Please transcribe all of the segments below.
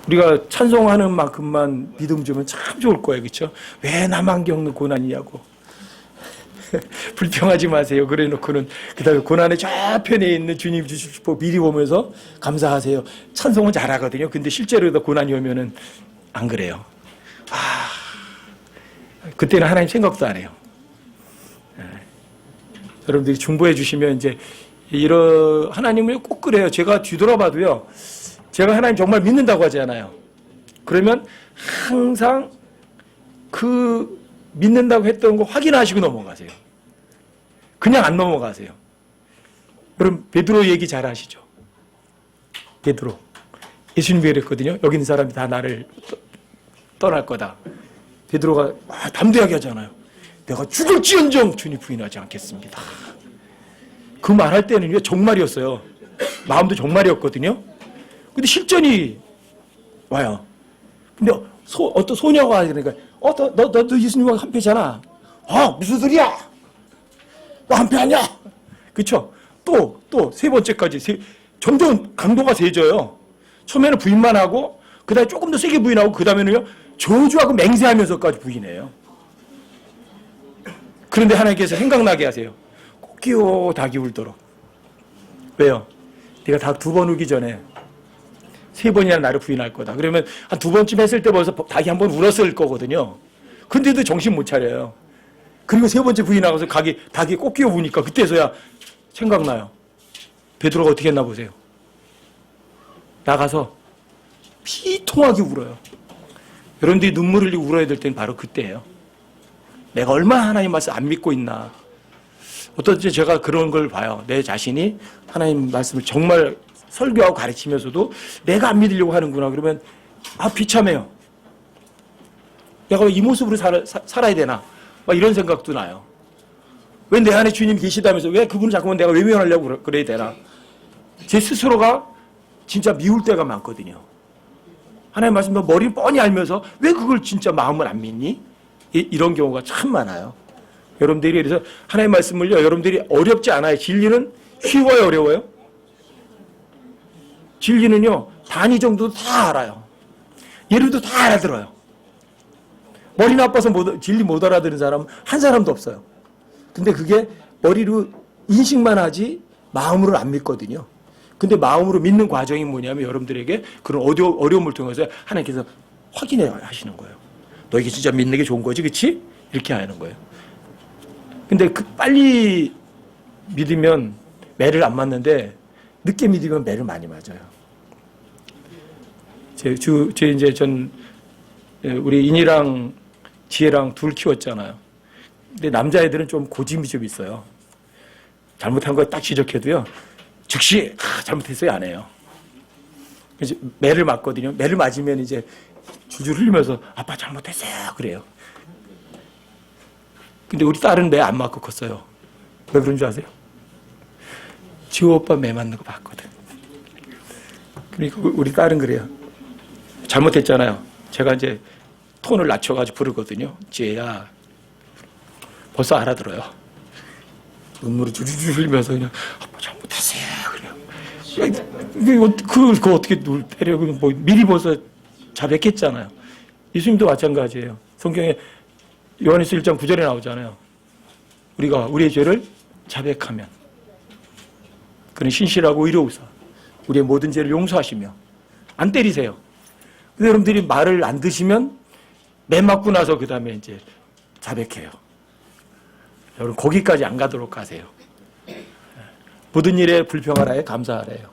우리가 찬송하는 만큼만 믿음 주면 참 좋을 거예요. 그렇죠? 왜 나만 겪는 고난이냐고. 불평하지 마세요. 그래 놓고는 그다음에 고난의 좌편에 있는 주님 주실 축복 미리 보면서 감사하세요. 찬송은 잘하거든요. 근데 실제로 고난이 오면은 안 그래요. 그때는 하나님 생각도 안 해요. 여러분들이 중보해 주시면 이제 이런 하나님을 꼭 그래요. 제가 뒤돌아봐도요. 제가 하나님 정말 믿는다고 하잖아요. 그러면 항상 그 믿는다고 했던 거 확인하시고 넘어가세요. 그냥 안 넘어가세요. 여러분 베드로 얘기 잘 아시죠? 베드로. 예수님이 그랬거든요. 여기 있는 사람이 다 나를 떠날 거다. 베드로가 담대하게 하잖아요. 내가 죽을지언정 주님 부인하지 않겠습니다. 그 말할 때는 정말이었어요. 마음도 정말이었거든요. 근데 실전이 와요. 근데 어떤 소녀가 그러니까 너 예수님과 한패잖아. 무슨 소리야? 너 한패 아니야? 그쵸? 또 세 번째까지 점점 강도가 세져요. 처음에는 부인만 하고 그 다음에 조금 더 세게 부인하고 그 다음에는요 저주하고 맹세하면서까지 부인해요. 그런데 하나님께서 생각나게 하세요. 꽃기워 닭이 울도록. 왜요? 네가 닭 2번 울기 전에 3번이나 나를 부인할 거다. 그러면 한 2번쯤 했을 때 벌써 닭이 한 번 울었을 거거든요. 근데도 정신 못 차려요. 그리고 3번째 부인하고서 닭이 꽃기워 우니까 그때서야 생각나요. 베드로가 어떻게 했나 보세요. 나가서 비통하게 울어요. 여러분들이 눈물 흘리고 울어야 될 때는 바로 그때예요. 내가 얼마나 하나님 말씀 안 믿고 있나. 어떤 때 제가 그런 걸 봐요. 내 자신이 하나님 말씀을 정말 설교하고 가르치면서도 내가 안 믿으려고 하는구나. 그러면 비참해요. 내가 왜 이 모습으로 살아야 되나. 막 이런 생각도 나요. 왜 내 안에 주님 계시다면서 왜 그분을 자꾸만 내가 외면하려고 그래야 되나. 제 스스로가 진짜 미울 때가 많거든요. 하나님 말씀도 머리를 뻔히 알면서 왜 그걸 진짜 마음을 안 믿니? 이런 경우가 참 많아요. 여러분들이 그래서 하나님 말씀을요, 여러분들이 어렵지 않아요. 진리는 쉬워요, 어려워요? 진리는요, 단위 정도도 다 알아요. 예를도 다 알아들어요. 머리 나빠서 진리 못 알아듣는 사람은 한 사람도 없어요. 근데 그게 머리로 인식만 하지 마음으로 안 믿거든요. 근데 마음으로 믿는 과정이 뭐냐면 여러분들에게 그런 어려움을 통해서 하나님께서 확인해 하시는 거예요. 너 이게 진짜 믿는 게 좋은 거지, 그치? 이렇게 하는 거예요. 근데 빨리 믿으면 매를 안 맞는데 늦게 믿으면 매를 많이 맞아요. 우리 인이랑 지혜랑 둘 키웠잖아요. 근데 남자애들은 좀 고집이 좀 있어요. 잘못한 거 딱 지적해도요. 즉시 잘못했어요 안 해요. 이제 매를 맞거든요. 매를 맞으면 이제 줄줄 흘리면서 아빠 잘못했어요 그래요. 근데 우리 딸은 매 안 맞고 컸어요. 왜 그런 줄 아세요? 지호 오빠 매 맞는 거 봤거든. 그러니까 우리 딸은 그래요. 잘못했잖아요. 제가 이제 톤을 낮춰가지고 부르거든요. 지혜야. 벌써 알아들어요. 눈물을 줄줄 흘리면서 그냥 아빠 잘못했어요 그래요. 그거 어떻게 눈을 때려. 뭐 미리 벌써 자백했잖아요. 예수님도 마찬가지예요. 성경에 요한일서 1장 9절에 나오잖아요. 우리가 우리의 죄를 자백하면 그는 신실하고 의로우사 우리의 모든 죄를 용서하시며. 안 때리세요. 근데 여러분들이 말을 안 드시면 매 맞고 나서 그 다음에 이제 자백해요. 여러분 거기까지 안 가도록 하세요. 모든 일에 불평하라에 감사하래요.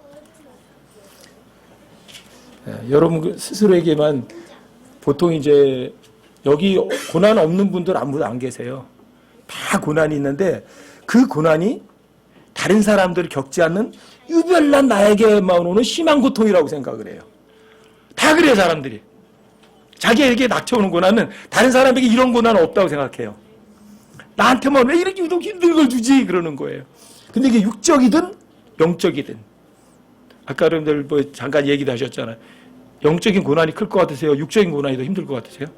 여러분 스스로에게만 보통 이제 여기 고난 없는 분들 아무도 안 계세요. 다 고난이 있는데 그 고난이 다른 사람들이 겪지 않는 유별난 나에게만 오는 심한 고통이라고 생각을 해요. 다 그래요 사람들이. 자기에게 닥쳐오는 고난은 다른 사람에게 이런 고난은 없다고 생각해요. 나한테만 왜 이렇게 힘든 걸 주지 그러는 거예요. 근데 이게 육적이든 영적이든 아까 여러분들 뭐 잠깐 얘기도 하셨잖아요. 영적인 고난이 클 것 같으세요? 육적인 고난이 더 힘들 것 같으세요?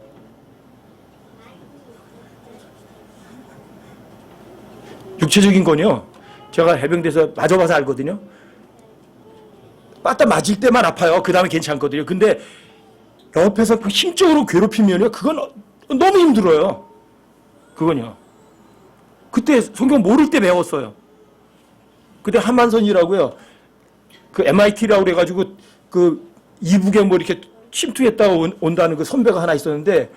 육체적인 건요. 제가 해병대에서 맞아봐서 알거든요. 빠따 맞을 때만 아파요. 그 다음에 괜찮거든요. 근데 옆에서 그 힘적으로 괴롭히면요, 그건 너무 힘들어요. 그건요. 그때 성경 모를 때 배웠어요. 그때 한만선이라고요. 그 MIT라고 그래가지고 그 이북에 뭐 이렇게 침투했다가 온다는 그 선배가 하나 있었는데,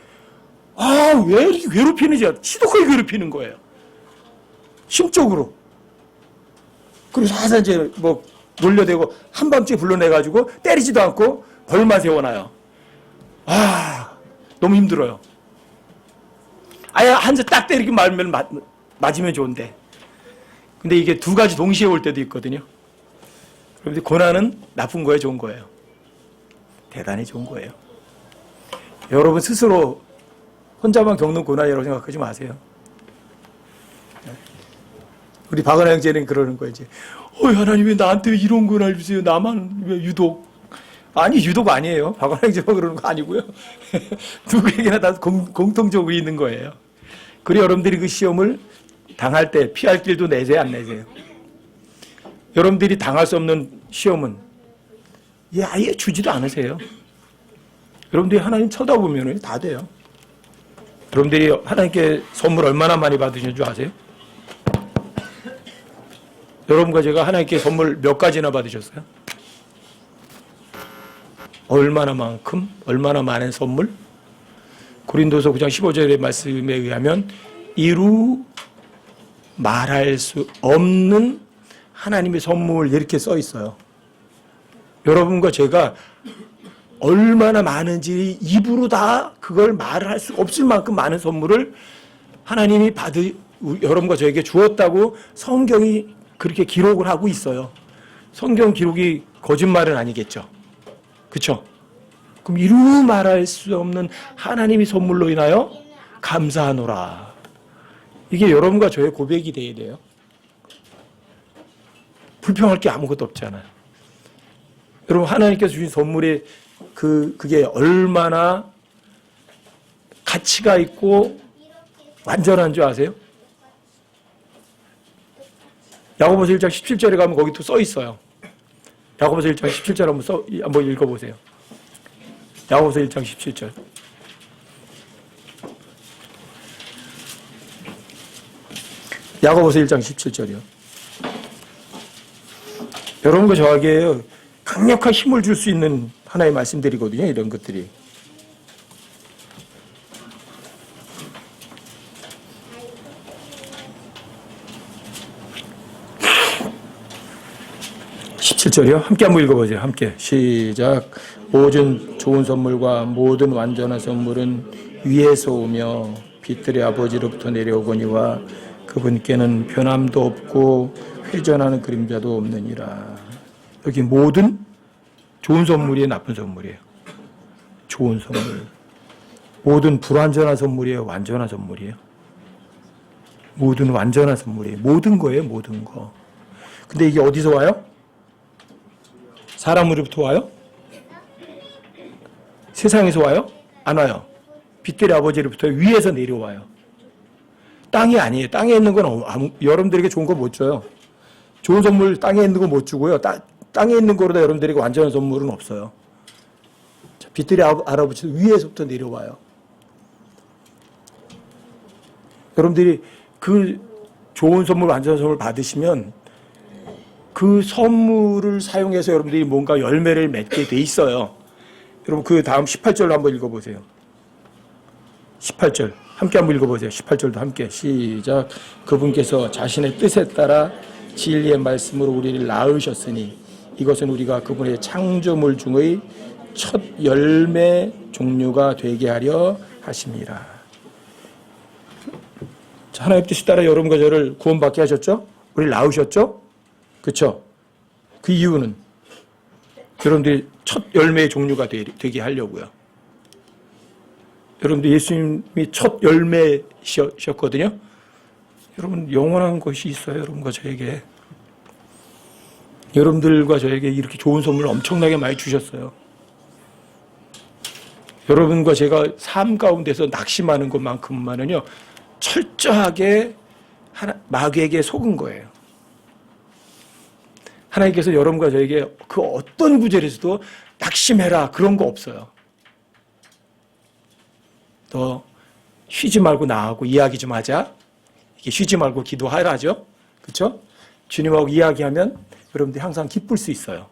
아, 왜 이렇게 괴롭히는지, 지독하게 괴롭히는 거예요. 심적으로. 그리고 사실 이제 뭐 놀려대고 한밤중에 불러내가지고 때리지도 않고 벌만 세워놔요. 아, 너무 힘들어요. 아예 한 대 딱 때리기 말면 맞으면 좋은데. 근데 이게 두 가지 동시에 올 때도 있거든요. 그런데 고난은 나쁜 거예요, 좋은 거예요? 대단히 좋은 거예요. 여러분 스스로 혼자만 겪는 고난이라고 생각하지 마세요. 우리 박은하 형제는 그러는 거예요. 이제, 하나님 왜 나한테 왜 이런 고난을 주세요? 나만 왜 유독? 아니, 유독 아니에요. 박은하 형제만 그러는 거 아니고요. 누구에게나 다 공통적으로 있는 거예요. 그리고 여러분들이 그 시험을 당할 때 피할 길도 내세요, 안 내세요? 여러분들이 당할 수 없는 시험은 아예 주지도 않으세요. 여러분들이 하나님 쳐다보면 다 돼요. 여러분들이 하나님께 선물 얼마나 많이 받으신 줄 아세요? 여러분과 제가 하나님께 선물 몇 가지나 받으셨어요? 얼마나 만큼? 얼마나 많은 선물? 고린도서 9장 15절의 말씀에 의하면 이루 말할 수 없는 하나님의 선물 이렇게 써 있어요. 여러분과 제가 얼마나 많은지 입으로 다 그걸 말할 수 없을 만큼 많은 선물을 하나님이 여러분과 저에게 주었다고 성경이 그렇게 기록을 하고 있어요. 성경 기록이 거짓말은 아니겠죠. 그렇죠? 그럼 이루 말할 수 없는 하나님의 선물로 인하여 감사하노라. 이게 여러분과 저의 고백이 돼야 돼요. 불평할 게 아무것도 없잖아요. 여러분 하나님께서 주신 선물이 그게 얼마나 가치가 있고 완전한 줄 아세요? 야고보서 1장 17절에 가면 거기 또 써 있어요. 야고보서 1장 17절 한번 읽어보세요. 야고보서 1장 17절. 야고보서 1장 17절이요. 여러분과 저에게 강력한 힘을 줄 수 있는 하나의 말씀들이거든요. 이런 것들이. (17절이요) 함께 한번 읽어보세요. 함께 시작. 모든 좋은 선물과 모든 완전한 선물은 위에서 오며 빛들의 아버지로부터 내려오거니와 그분께는 변함도 없고 회전하는 그림자도 없느니라. 여기 모든 좋은 선물이에요, 나쁜 선물이에요? 좋은 선물. 모든 불완전한 선물이에요, 완전한 선물이에요? 모든 완전한 선물이에요. 모든 거예요, 모든 거. 근데 이게 어디서 와요? 사람으로부터 와요? 세상에서 와요? 안 와요. 빛들의 아버지로부터 위에서 내려와요. 땅이 아니에요. 땅에 있는 건 여러분들에게 좋은 거 못 줘요. 좋은 선물 땅에 있는 거 못 주고요. 땅에 있는 거로다 여러분들에게 완전한 선물은 없어요. 빛들의 아버지 위에서부터 내려와요. 여러분들이 그 좋은 선물, 완전한 선물 받으시면 그 선물을 사용해서 여러분들이 뭔가 열매를 맺게 돼 있어요. 여러분 그 다음 18절로 한번 읽어보세요. 18절 함께 한번 읽어보세요. 18절도 함께 시작. 그분께서 자신의 뜻에 따라 진리의 말씀으로 우리를 낳으셨으니 이것은 우리가 그분의 창조물 중의 첫 열매 종류가 되게 하려 하심이라. 하나님의 뜻에 따라 여러분과 저를 구원받게 하셨죠? 우리를 낳으셨죠? 그렇죠? 그 이유는 여러분들이 첫 열매의 종류가 되게 하려고요. 여러분들 예수님이 첫 열매셨거든요. 여러분 영원한 것이 있어요. 여러분과 저에게. 여러분들과 저에게 이렇게 좋은 선물을 엄청나게 많이 주셨어요. 여러분과 제가 삶 가운데서 낙심하는 것만큼만은요. 철저하게 마귀에게 속은 거예요. 하나님께서 여러분과 저에게 그 어떤 구절에서도 낙심해라 그런 거 없어요. 너 쉬지 말고 나하고 이야기 좀 하자. 이게 쉬지 말고 기도하라죠. 그렇죠? 주님하고 이야기하면 여러분들이 항상 기쁠 수 있어요.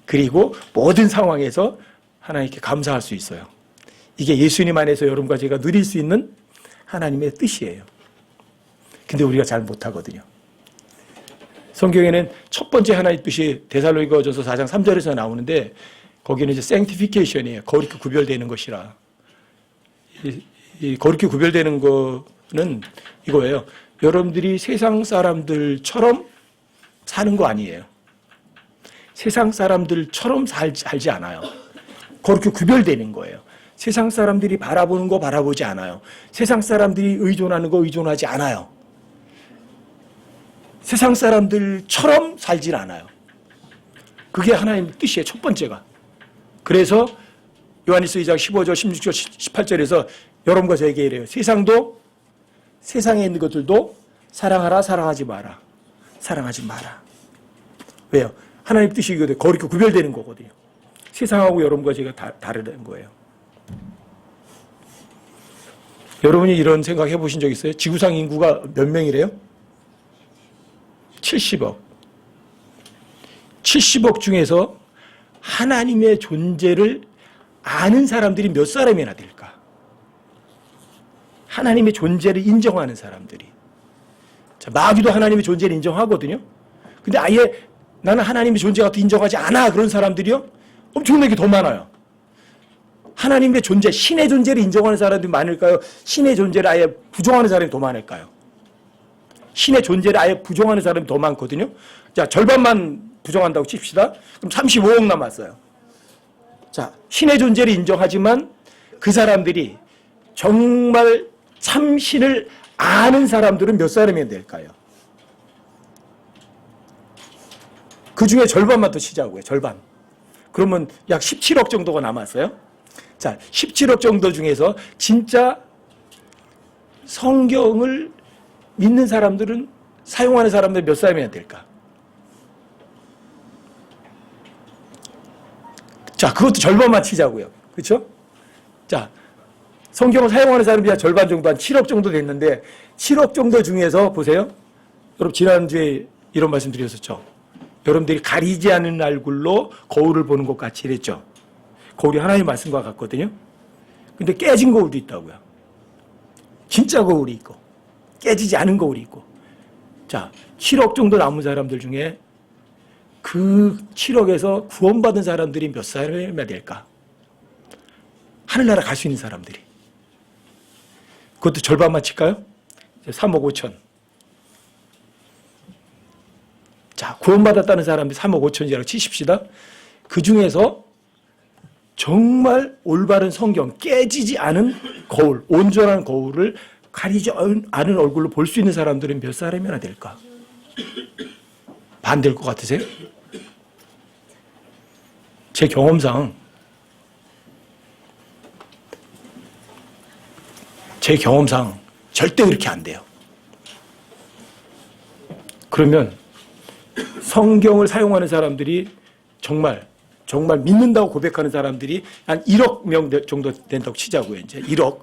그리고 모든 상황에서 하나님께 감사할 수 있어요. 이게 예수님 안에서 여러분과 제가 누릴 수 있는 하나님의 뜻이에요. 근데 우리가 잘 못하거든요. 성경에는 첫 번째 하나님의 뜻이 데살로니가전서 4장 3절에서 나오는데 거기는 이제 sanctification이에요. 거룩히 구별되는 것이라. 이 거룩히 구별되는 거는 이거예요. 여러분들이 세상 사람들처럼 사는 거 아니에요. 세상 사람들처럼 살지 않아요. 거룩히 구별되는 거예요. 세상 사람들이 바라보는 거 바라보지 않아요. 세상 사람들이 의존하는 거 의존하지 않아요. 세상 사람들처럼 살질 않아요. 그게 하나님의 뜻이에요. 첫 번째가. 그래서 요한일서 2장 15절, 16절, 18절에서 여러분과 저에게 이래요. 세상에 있는 것들도 사랑하라, 사랑하지 마라. 사랑하지 마라. 왜요? 하나님의 뜻이 이거든요. 거룩히 구별되는 거거든요. 세상하고 여러분과 제가 다르다는 거예요. 여러분이 이런 생각 해보신 적 있어요? 지구상 인구가 몇 명이래요? 70억. 70억 중에서 하나님의 존재를 아는 사람들이 몇 사람이나 될까? 하나님의 존재를 인정하는 사람들이. 자, 마귀도 하나님의 존재를 인정하거든요. 근데 아예 나는 하나님의 존재 같은 인정하지 않아. 그런 사람들이요? 엄청나게 더 많아요. 하나님의 존재, 신의 존재를 인정하는 사람들이 많을까요? 신의 존재를 아예 부정하는 사람이 더 많을까요? 신의 존재를 아예 부정하는 사람이 더 많거든요. 자, 절반만 부정한다고 칩시다. 그럼 35억 남았어요. 자, 신의 존재를 인정하지만 그 사람들이 정말 참 신을 아는 사람들은 몇 사람이 될까요? 그 중에 절반만 더 치자고요. 절반. 그러면 약 17억 정도가 남았어요. 자, 17억 정도 중에서 진짜 성경을 믿는 사람들은, 사용하는 사람들 몇 사람이나 될까? 자, 그것도 절반만 치자고요. 그렇죠? 자, 성경을 사용하는 사람이 한 절반 정도, 한 7억 정도 됐는데 7억 정도 중에서 보세요. 여러분 지난주에 이런 말씀 드렸었죠. 여러분들이 가리지 않는 얼굴로 거울을 보는 것 같이 이랬죠. 거울이 하나님의 말씀과 같거든요. 근데 깨진 거울도 있다고요. 진짜 거울이 있고 깨지지 않은 거울이 있고. 자, 7억 정도 남은 사람들 중에 그 7억에서 구원받은 사람들이 몇 사람이나 될까? 하늘나라 갈 수 있는 사람들이. 그것도 절반만 칠까요? 3억 5천. 자, 구원받았다는 사람들이 3억 5천이라고 치십시다. 그 중에서 정말 올바른 성경, 깨지지 않은 거울, 온전한 거울을 가리지 않은 얼굴로 볼 수 있는 사람들은 몇 사람이나 될까? 반대일 것 같으세요? 제 경험상 절대 그렇게 안 돼요. 그러면 성경을 사용하는 사람들이 정말 믿는다고 고백하는 사람들이 한 1억 명 정도 된다고 치자고요. 이제 1억.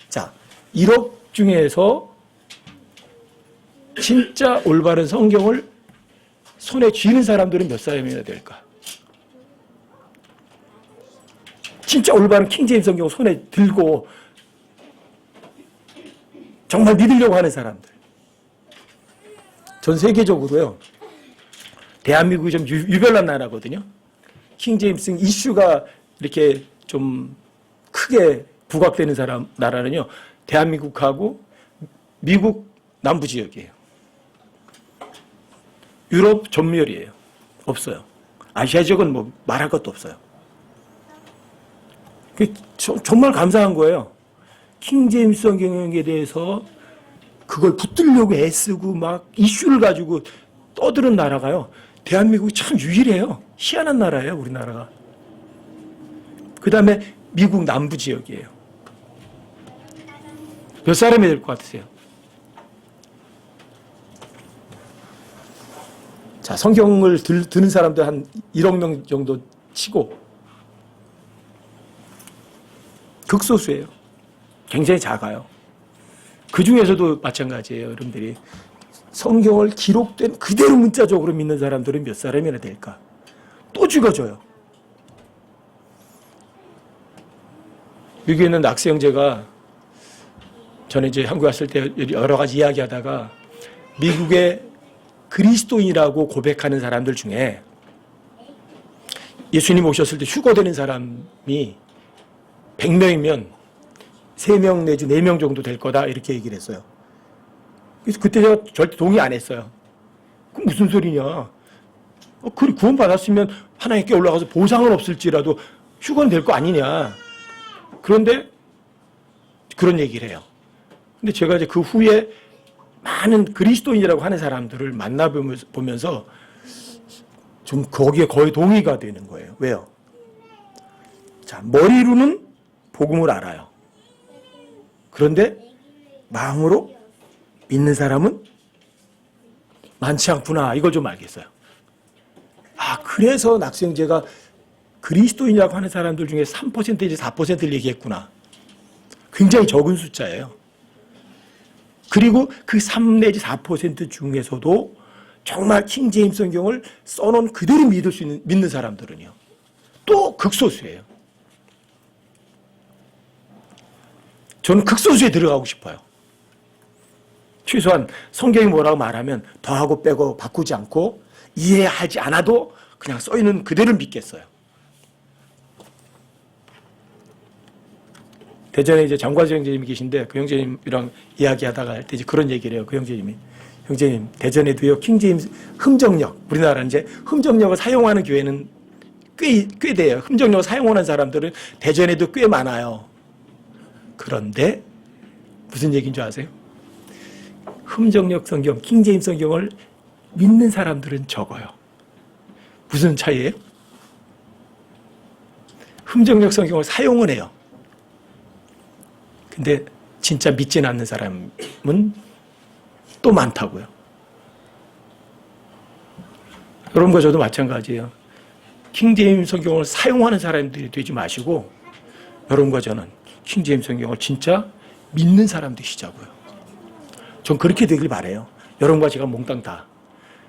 자, 1억 중에서 진짜 올바른 성경을 손에 쥐는 사람들은 몇 사람이나 될까? 진짜 올바른 킹제임스 성경을 손에 들고 정말 믿으려고 하는 사람들. 전 세계적으로요. 대한민국이 좀 유별난 나라거든요. 킹제임스 이슈가 이렇게 좀 크게 부각되는 나라는요. 대한민국하고 미국 남부 지역이에요. 유럽 전멸이에요. 없어요. 아시아 지역은 뭐 말할 것도 없어요. 정말 감사한 거예요. 킹제임스 성경에 대해서 그걸 붙들려고 애쓰고 막 이슈를 가지고 떠드는 나라가요. 대한민국이 참 유일해요. 희한한 나라예요, 우리나라가. 그 다음에 미국 남부 지역이에요. 몇 사람이 될 것 같으세요? 자, 성경을 듣는 사람들 한 1억 명 정도 치고 극소수예요. 굉장히 작아요. 그 중에서도 마찬가지예요. 여러분들이 성경을 기록된 그대로 문자적으로 믿는 사람들은 몇 사람이나 될까? 또 죽어줘요. 여기 있는 낙세 형제가 저는 이제 한국 왔을 때 여러 가지 이야기하다가 미국의 그리스도인이라고 고백하는 사람들 중에 예수님 오셨을 때 휴거되는 사람이 100명이면 3명 내지 4명 정도 될 거다 이렇게 얘기를 했어요. 그래서 그때 제가 절대 동의 안 했어요. 그럼 무슨 소리냐. 구원 받았으면 하나님께 올라가서 보상은 없을지라도 휴거는 될 거 아니냐. 그런데 그런 얘기를 해요. 근데 제가 이제 그 후에 많은 그리스도인이라고 하는 사람들을 만나보면서 좀 거기에 거의 동의가 되는 거예요. 왜요? 자, 머리로는 복음을 알아요. 그런데 마음으로 믿는 사람은 많지 않구나. 이걸 좀 알겠어요. 아, 그래서 낙생제가 그리스도인이라고 하는 사람들 중에 3%인지 4%를 얘기했구나. 굉장히 적은 숫자예요. 그리고 그 3 내지 4% 중에서도 정말 킹제임스 성경을 써놓은 그대로 믿는 사람들은요. 또 극소수예요. 저는 극소수에 들어가고 싶어요. 최소한 성경이 뭐라고 말하면 더하고 빼고 바꾸지 않고 이해하지 않아도 그냥 써있는 그대로 믿겠어요. 대전에 이제 장과수 형제님이 계신데 그 형제님이랑 이야기하다가 할 때 이제 그런 얘기를 해요. 그 형제님이. 형제님, 대전에도요, 킹제임스 흠정력, 우리나라 이제 흠정력을 사용하는 교회는 꽤 돼요. 흠정력을 사용하는 사람들은 대전에도 꽤 많아요. 그런데 무슨 얘기인 줄 아세요? 흠정력 성경, 킹제임스 성경을 믿는 사람들은 적어요. 무슨 차이예요? 흠정력 성경을 사용은 해요. 근데 진짜 믿진 않는 사람은 또 많다고요. 여러분과 저도 마찬가지예요. 킹제임스 성경을 사용하는 사람들이 되지 마시고 여러분과 저는 킹제임스 성경을 진짜 믿는 사람 되시자고요. 전 그렇게 되길 바라요. 여러분과 제가 몽땅 다.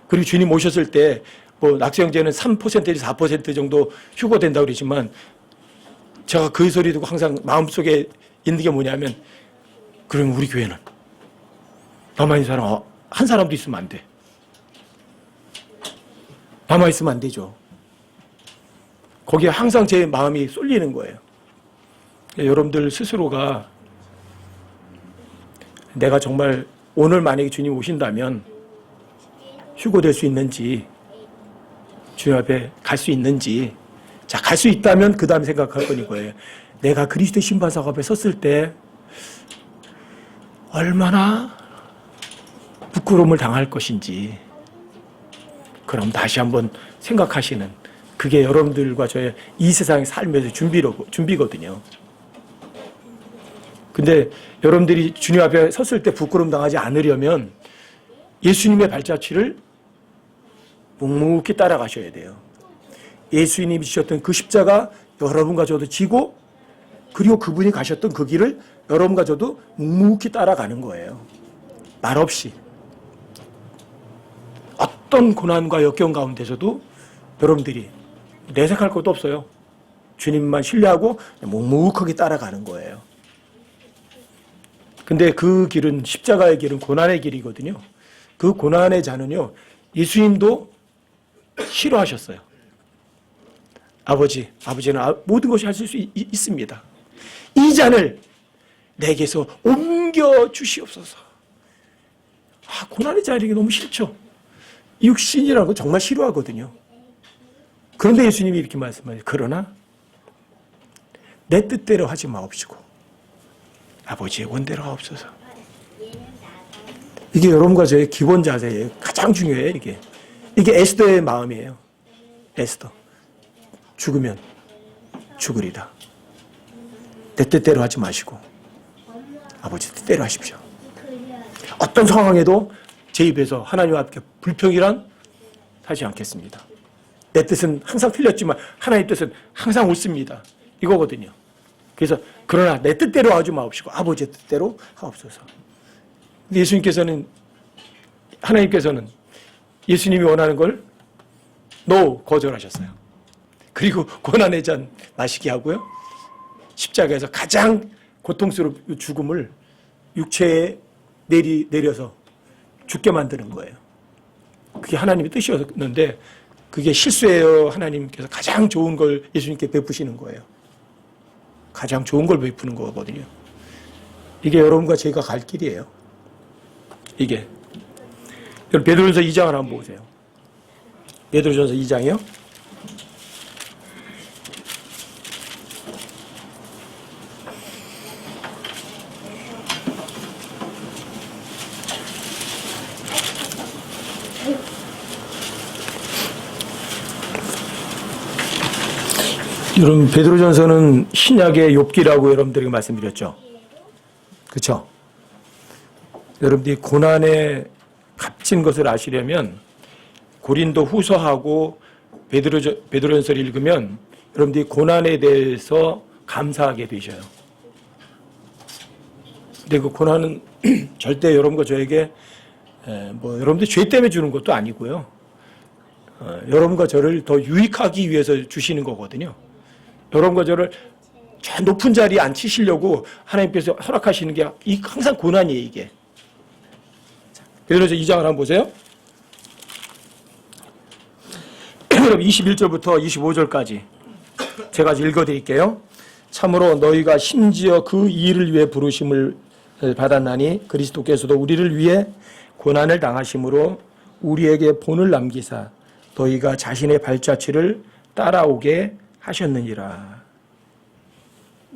그리고 주님 오셨을 때 뭐 낙세형제는 3%에서 4% 정도 휴거된다고 그러지만 제가 그 소리 듣고 항상 마음속에 있는 게 뭐냐면 그러면 우리 교회는 남아있는 사람 한 사람도 있으면 안 돼. 남아있으면 안 되죠. 거기에 항상 제 마음이 쏠리는 거예요. 여러분들 스스로가 내가 정말 오늘 만약에 주님 오신다면 휴거될 수 있는지 주님 앞에 갈 수 있는지 자, 갈 수 있다면 그 다음에 생각할 건 이거예요. 내가 그리스도 신바석 앞에 섰을 때 얼마나 부끄러움을 당할 것인지 그럼 다시 한번 생각하시는 그게 여러분들과 저의 이 세상의 삶에서 준비거든요. 근데 여러분들이 주님 앞에 섰을 때 부끄러움 당하지 않으려면 예수님의 발자취를 묵묵히 따라가셔야 돼요. 예수님이 지셨던 그 십자가 여러분과 저도 지고 그리고 그분이 가셨던 그 길을 여러분과 저도 묵묵히 따라가는 거예요. 말없이. 어떤 고난과 역경 가운데서도 여러분들이 내색할 것도 없어요. 주님만 신뢰하고 묵묵하게 따라가는 거예요. 근데 그 길은 십자가의 길은 고난의 길이거든요. 그 고난의 잔은요. 예수님도 싫어하셨어요. 아버지는 모든 것이 하실 수 있습니다. 이 잔을 내게서 옮겨 주시옵소서. 고난의 잔이 너무 싫죠. 육신이라는 거 정말 싫어하거든요. 그런데 예수님이 이렇게 말씀하세요. 그러나 내 뜻대로 하지 마옵시고 아버지의 원대로 하옵소서. 이게 여러분과 저의 기본 자세예요. 가장 중요해요. 이게 에스더의 마음이에요. 에스더. 죽으면 죽으리다. 내 뜻대로 하지 마시고 아버지 뜻대로 하십시오. 어떤 상황에도 제 입에서 하나님 앞에 불평이란 하지 않겠습니다. 내 뜻은 항상 틀렸지만 하나님 뜻은 항상 옳습니다. 이거거든요. 그래서 그러나 내 뜻대로 하지 마옵시고 아버지의 뜻대로 하옵소서. 근데 하나님께서는 예수님이 원하는 걸 거절하셨어요. 그리고 고난의 잔 마시게 하고요. 십자가에서 가장 고통스러운 죽음을 육체에 내려서 죽게 만드는 거예요. 그게 하나님의 뜻이었는데 그게 실수예요. 하나님께서 가장 좋은 걸 예수님께 베푸시는 거예요. 가장 좋은 걸 베푸는 거거든요. 이게 여러분과 제가 갈 길이에요. 이게. 여러분 베드로전서 2장을 한번 보세요. 베드로전서 2장이요. 여러분 베드로전서는 신약의 욥기라고 여러분들에게 말씀드렸죠. 그렇죠? 여러분들이 고난에 값진 것을 아시려면 고린도 후서하고 베드로전서를 읽으면 여러분들이 고난에 대해서 감사하게 되셔요. 근데 그 고난은 절대 여러분과 저에게 여러분들 죄 때문에 주는 것도 아니고요. 여러분과 저를 더 유익하기 위해서 주시는 거거든요. 여러분과 저를 저 높은 자리에 앉히시려고 하나님께서 허락하시는 게 항상 고난이에요, 이게. 베드로전서 2장을 한번 보세요. 그럼 21절부터 25절까지 제가 읽어드릴게요. 참으로 너희가 심지어 그 일을 위해 부르심을 받았나니 그리스도께서도 우리를 위해 고난을 당하심으로 우리에게 본을 남기사 너희가 자신의 발자취를 따라오게 하셨느니라.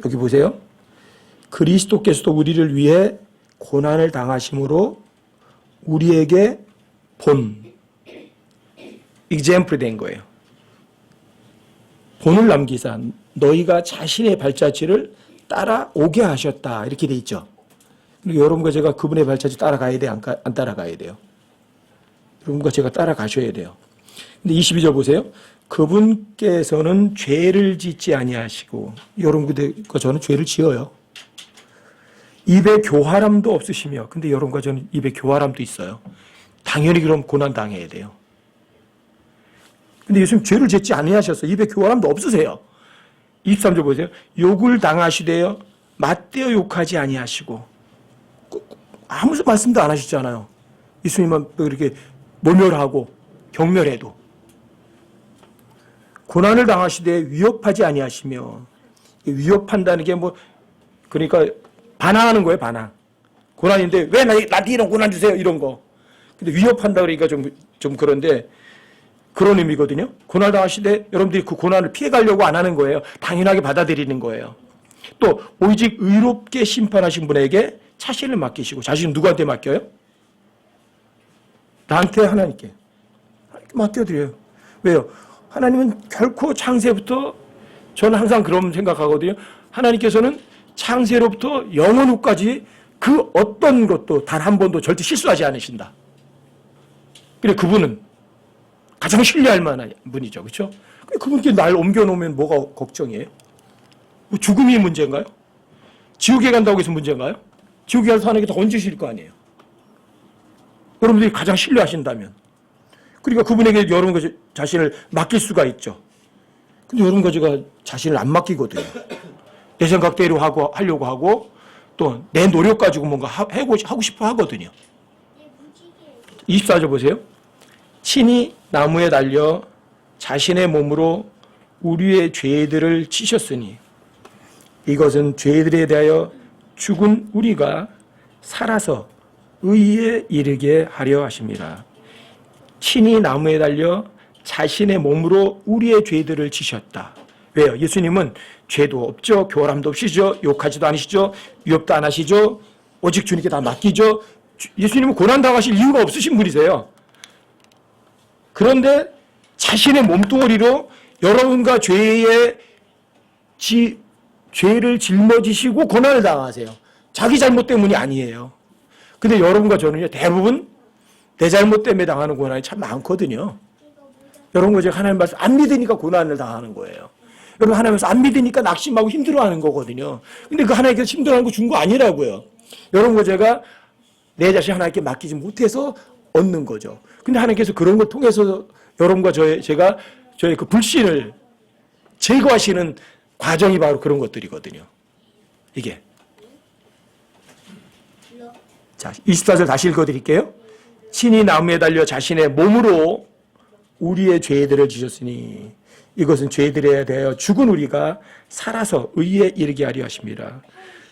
여기 보세요. 그리스도께서도 우리를 위해 고난을 당하심으로 우리에게 example 된 거예요. 본을 남기사 너희가 자신의 발자취를 따라오게 하셨다. 이렇게 돼 있죠. 여러분과 제가 그분의 발자취 따라가야 돼요? 안 따라가야 돼요? 여러분과 제가 따라가셔야 돼요. 근데 22절 보세요. 그분께서는 죄를 짓지 아니하시고 여러분과 저는 죄를 지어요. 입에 교활함도 없으시며 근데 여러분과 저는 입에 교활함도 있어요. 당연히 그럼 고난 당해야 돼요. 근데 예수님 죄를 짓지 아니하셨어요. 입에 교활함도 없으세요. 23절 보세요. 욕을 당하시되어 맞대어 욕하지 아니하시고 아무 말씀도 안 하시잖아요. 예수님은 이렇게 모멸하고 경멸해도 고난을 당하시되 위협하지 아니하시며 위협한다는 게 그러니까 반항하는 거예요. 반항. 고난인데 왜 나한테 이런 고난 주세요 이런 거. 근데 위협한다 그러니까 좀 그런데 그런 의미거든요. 고난 당하시되 여러분들이 그 고난을 피해가려고 안 하는 거예요. 당연하게 받아들이는 거예요. 또 오직 의롭게 심판하신 분에게 차신을 맡기시고 자신은 누구한테 맡겨요? 나한테 하나님께 맡겨드려요. 왜요? 하나님은 결코 창세부터 저는 항상 그런 생각하거든요. 하나님께서는 창세로부터 영원 후까지 그 어떤 것도 단 한 번도 절대 실수하지 않으신다. 그래 그분은 가장 신뢰할 만한 분이죠. 그렇죠? 그분께 날 옮겨놓으면 뭐가 걱정이에요? 죽음이 문제인가요? 지옥에 간다고 해서 문제인가요? 지옥에 가서 하나님께 다 얹으실 거 아니에요. 여러분들이 가장 신뢰하신다면. 그러니까 그분에게 여러분과 자신을 맡길 수가 있죠. 근데 여러분과 제가 자신을 안 맡기거든요. 내 생각대로 하려고 하고 또 내 노력 가지고 뭔가 하고 싶어 하거든요. 24절 보세요. 친히 나무에 달려 자신의 몸으로 우리의 죄들을 치셨으니 이것은 죄들에 대하여 죽은 우리가 살아서 의에 이르게 하려 하십니다. 친히 나무에 달려 자신의 몸으로 우리의 죄들을 지셨다. 왜요? 예수님은 죄도 없죠. 교활함도 없으시죠. 욕하지도 않으시죠. 위협도 안 하시죠. 오직 주님께 다 맡기죠. 예수님은 고난당하실 이유가 없으신 분이세요. 그런데 자신의 몸뚱어리로 여러분과 죄를 짊어지시고 고난을 당하세요. 자기 잘못 때문이 아니에요. 근데 여러분과 저는요, 대부분 내 잘못 때문에 당하는 고난이 참 많거든요. 여러분과 제가 하나님 말씀 안 믿으니까 고난을 당하는 거예요. 여러분 하나님께서 안 믿으니까 낙심하고 힘들어하는 거거든요. 근데 그 하나님께서 힘들어하는 거 준 거 아니라고요. 여러분 거 제가 내 자신 하나님께 맡기지 못해서 얻는 거죠. 근데 하나님께서 그런 걸 통해서 여러분과 제가 저의 그 불신을 제거하시는 과정이 바로 그런 것들이거든요. 이게. 자, 24절 다시 읽어드릴게요. 친히 나무에 달려 자신의 몸으로 우리의 죄들을 지셨으니 이것은 죄들에 대하여 죽은 우리가 살아서 의에 이르게 하려 하십니다.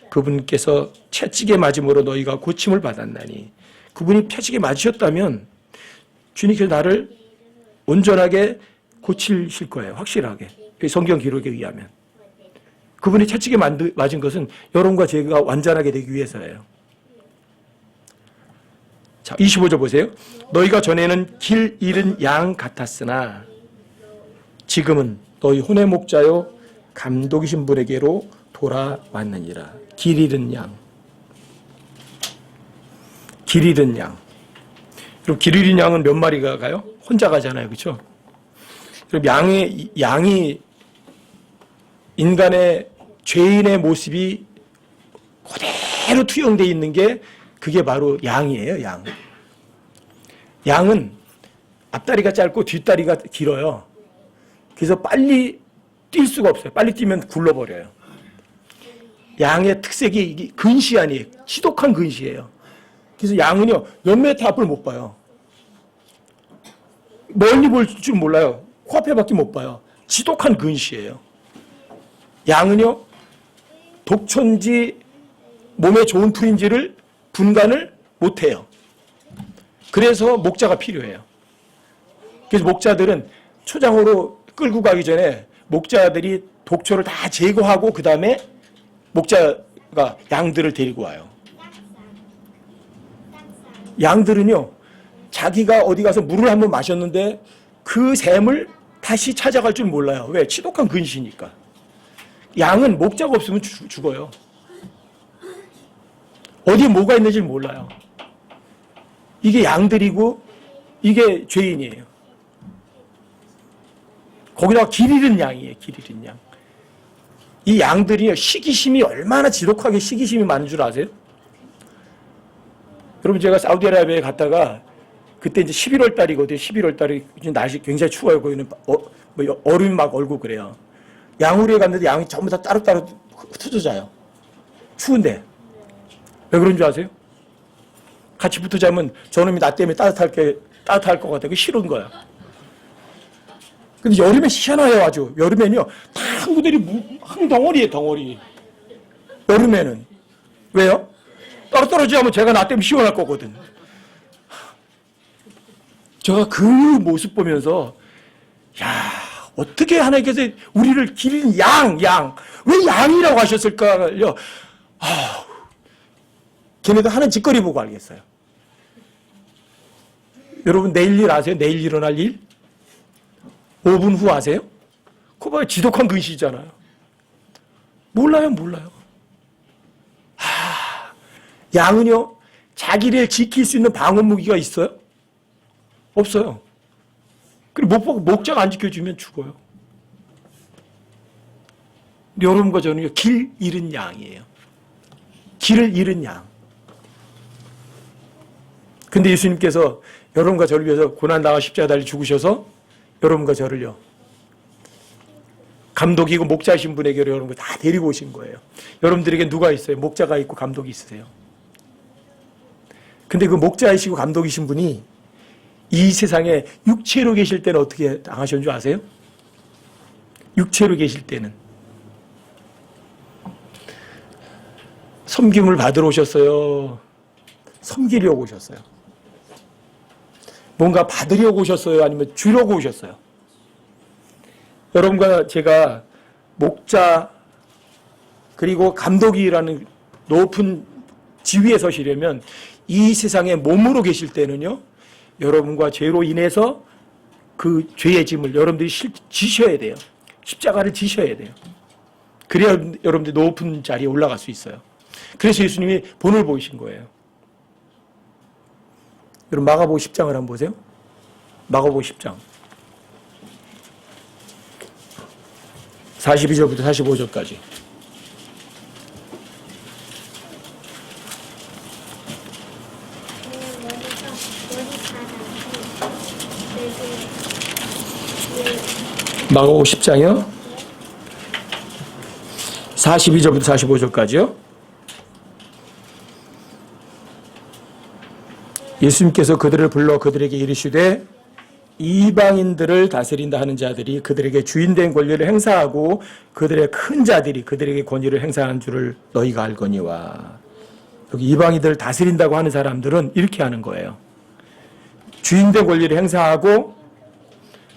그분께서 채찍에 맞음으로 너희가 고침을 받았나니 그분이 채찍에 맞으셨다면 주님께서 나를 온전하게 고치실 거예요. 확실하게. 성경 기록에 의하면. 그분이 채찍에 맞은 것은 여러분과 제가 완전하게 되기 위해서예요. 자, 25절 보세요. 너희가 전에는 길 잃은 양 같았으나 지금은 너희 혼의 목자요 감독이신 분에게로 돌아왔느니라. 길 잃은 양. 길 잃은 양. 그럼 길 잃은 양은 몇 마리가 가요? 혼자 가잖아요. 그렇죠? 그럼 양이 인간의 죄인의 모습이 그대로 투영되어 있는 게 그게 바로 양이에요. 양. 양은 앞다리가 짧고 뒷다리가 길어요. 그래서 빨리 뛸 수가 없어요. 빨리 뛰면 굴러버려요. 양의 특색이 근시 아니에요. 지독한 근시예요. 그래서 양은요, 몇 메터 앞을 못 봐요. 멀리 볼 줄 몰라요. 코앞에밖에 못 봐요. 지독한 근시예요. 양은요, 독초인지 몸에 좋은 풀인지를 분간을 못해요. 그래서 목자가 필요해요. 그래서 목자들은 초장으로 끌고 가기 전에 목자들이 독초를 다 제거하고 그 다음에 목자가 양들을 데리고 와요. 양들은요, 자기가 어디 가서 물을 한번 마셨는데 그 샘을 다시 찾아갈 줄 몰라요. 왜? 지독한 근시니까. 양은 목자가 없으면 죽어요. 어디에 뭐가 있는지 몰라요. 이게 양들이고 이게 죄인이에요. 거기다가 길 잃은 양이에요. 길 잃은 양. 이 양들이 시기심이 얼마나 지독하게 시기심이 많은 줄 아세요? 여러분 제가 사우디아라비아에 갔다가 그때 이제 11월 달이거든요. 11월 달에 날씨 굉장히 추워요. 거기는 얼음이 막 얼고 그래요. 양우리에 갔는데 양이 전부 다 따로따로 흩어져 자요. 추운데. 왜 그런 줄 아세요? 같이 붙어 자면 저놈이 나 때문에 따뜻할 것 같아. 그게 싫은 거야. 근데 여름에 시원해요, 아주. 여름에는요, 다 항구들이 한 덩어리에 덩어리. 여름에는. 왜요? 떨어지지 않으면 제가 나 때문에 시원할 거거든. 제가 그 모습 보면서, 야, 어떻게 하나님께서 우리를 기린 양. 왜 양이라고 하셨을까요? 걔네도 하는 짓거리 보고 알겠어요. 여러분 내일 일 아세요? 내일 일어날 일? 5분 후 아세요? 그거 봐요. 지독한 근시잖아요. 몰라요. 양은요, 자기를 지킬 수 있는 방어 무기가 있어요? 없어요. 그리고 목자가 안 지켜주면 죽어요. 여러분과 저는요, 길 잃은 양이에요. 길을 잃은 양. 근데 예수님께서 여러분과 저를 위해서 고난당하 십자가 달리 죽으셔서 여러분과 저를요, 감독이고 목자이신 분에게로 여러분을 다 데리고 오신 거예요. 여러분들에게 누가 있어요? 목자가 있고 감독이 있으세요. 근데 그 목자이시고 감독이신 분이 이 세상에 육체로 계실 때는 어떻게 당하셨는 줄 아세요? 육체로 계실 때는 섬김을 받으러 오셨어요? 섬기려고 오셨어요? 뭔가 받으려고 오셨어요? 아니면 주려고 오셨어요? 여러분과 제가 목자 그리고 감독이라는 높은 지위에 서시려면 이 세상에 몸으로 계실 때는요, 여러분과 죄로 인해서 그 죄의 짐을 여러분들이 지셔야 돼요. 십자가를 지셔야 돼요. 그래야 여러분들이 높은 자리에 올라갈 수 있어요. 그래서 예수님이 본을 보이신 거예요. 여러분 마가복음 10장을 한번 보세요. 마가복음 10장. 42절부터 45절까지. 마가복음 10장이요. 42절부터 45절까지요. 예수님께서 그들을 불러 그들에게 이르시되 이방인들을 다스린다 하는 자들이 그들에게 주인된 권리를 행사하고 그들의 큰 자들이 그들에게 권위를 행사하는 줄을 너희가 알거니와. 여기 이방인들을 다스린다고 하는 사람들은 이렇게 하는 거예요. 주인된 권리를 행사하고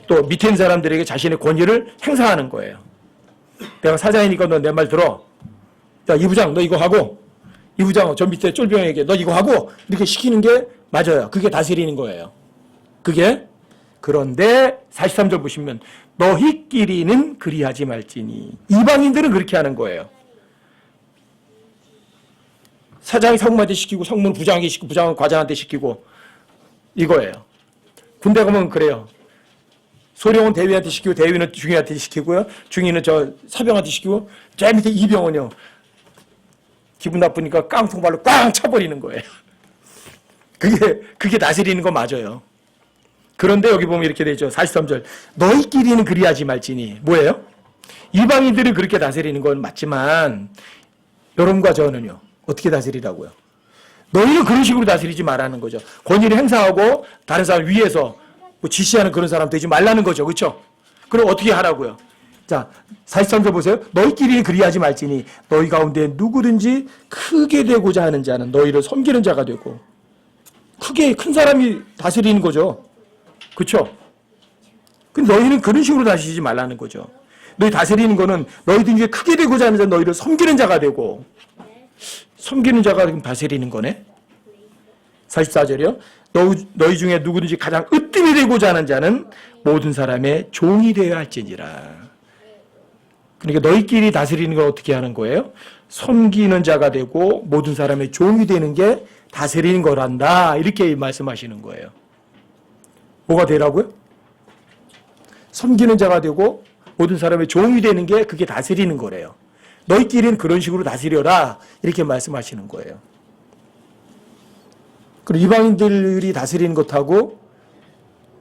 또 밑에 있는 사람들에게 자신의 권위를 행사하는 거예요. 내가 사장이니까 너 내 말 들어. 야, 이 부장 너 이거 하고, 이 부장 저 밑에 쫄병에게 너 이거 하고, 이렇게 시키는 게 맞아요. 그게 다스리는 거예요. 그게. 그런데 43절 보시면 너희끼리는 그리하지 말지니. 이방인들은 그렇게 하는 거예요. 사장이 상무한테 시키고 상무는 부장에게 시키고 부장은 과장한테 시키고 이거예요. 군대 가면 그래요. 소령은 대위한테 시키고 대위는 중위한테 시키고요. 중위는 저 사병한테 시키고 저 밑에 이병은요. 기분 나쁘니까 깡통발로 꽝 쳐버리는 거예요. 그게 다스리는 거 맞아요. 그런데 여기 보면 이렇게 되죠. 43절. 너희끼리는 그리하지 말지니. 뭐예요? 이방인들은 그렇게 다스리는 건 맞지만 여러분과 저는요. 어떻게 다스리라고요? 너희는 그런 식으로 다스리지 말라는 거죠. 권위를 행사하고 다른 사람 위에서 뭐 지시하는 그런 사람 되지 말라는 거죠. 그렇죠? 그럼 어떻게 하라고요? 자, 43절 보세요. 너희끼리 그리하지 말지니 너희 가운데 누구든지 크게 되고자 하는 자는 너희를 섬기는 자가 되고. 크게 큰 사람이 다스리는 거죠. 그렇죠? 근데 너희는 그런 식으로 다스리지 말라는 거죠. 너희 다스리는 거는 너희들 중에 크게 되고자 하는 자는 너희를 섬기는 자가 되고. 섬기는 자가 지금 다스리는 거네. 44절이요. 너희 중에 누구든지 가장 으뜸이 되고자 하는 자는 모든 사람의 종이 되어야 할지니라. 그러니까 너희끼리 다스리는 걸 어떻게 하는 거예요? 섬기는 자가 되고 모든 사람의 종이 되는 게 다스리는 거란다. 이렇게 말씀하시는 거예요. 뭐가 되라고요? 섬기는 자가 되고 모든 사람의 종이 되는 게 그게 다스리는 거래요. 너희끼리는 그런 식으로 다스려라. 이렇게 말씀하시는 거예요. 그리고 이방인들이 다스리는 것하고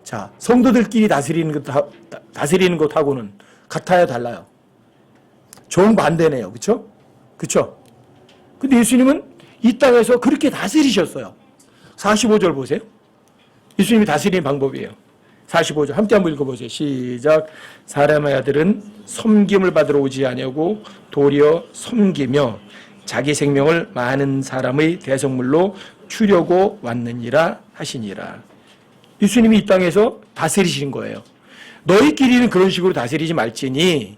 자, 성도들끼리 다스리는 것하고는 같아요, 달라요? 정반대네요. 그렇죠? 그렇죠? 근데 예수님은 이 땅에서 그렇게 다스리셨어요. 45절 보세요. 예수님이 다스리는 방법이에요. 45절 함께 한번 읽어보세요. 시작. 사람의 아들은 섬김을 받으러 오지 아니하고 도리어 섬기며 자기 생명을 많은 사람의 대성물로 주려고 왔느니라 하시니라. 예수님이 이 땅에서 다스리시는 거예요. 너희끼리는 그런 식으로 다스리지 말지니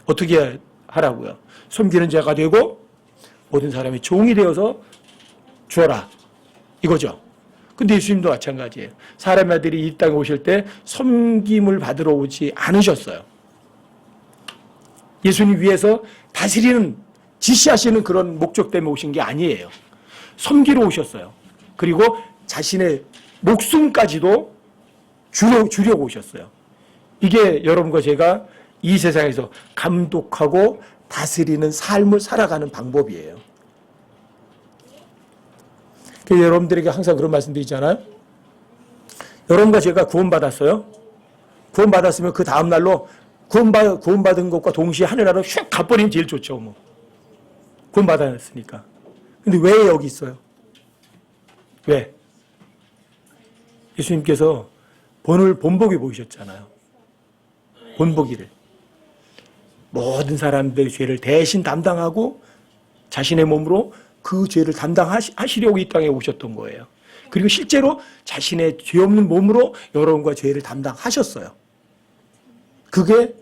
어떻게 하라고요? 섬기는 자가 되고 모든 사람이 종이 되어서 주어라. 이거죠. 근데 예수님도 마찬가지예요. 사람의 아들이 이 땅에 오실 때 섬김을 받으러 오지 않으셨어요. 예수님 위해서 다스리는 지시하시는 그런 목적 때문에 오신 게 아니에요. 섬기러 오셨어요. 그리고 자신의 목숨까지도 주려고 오셨어요. 이게 여러분과 제가 이 세상에서 감독하고 다스리는 삶을 살아가는 방법이에요. 그래서 여러분들에게 항상 그런 말씀 드리잖아요. 여러분과 제가 구원받았어요. 구원받았으면 그 다음날로 구원받은 것과 동시에 하늘나라로 휙 가버리면 제일 좋죠. 뭐. 구원받았으니까. 근데 왜 여기 있어요? 왜? 예수님께서 본보기 보이셨잖아요. 본보기를. 모든 사람들의 죄를 대신 담당하고 자신의 몸으로 그 죄를 담당하시려고 이 땅에 오셨던 거예요. 그리고 실제로 자신의 죄 없는 몸으로 여러분과 죄를 담당하셨어요. 그게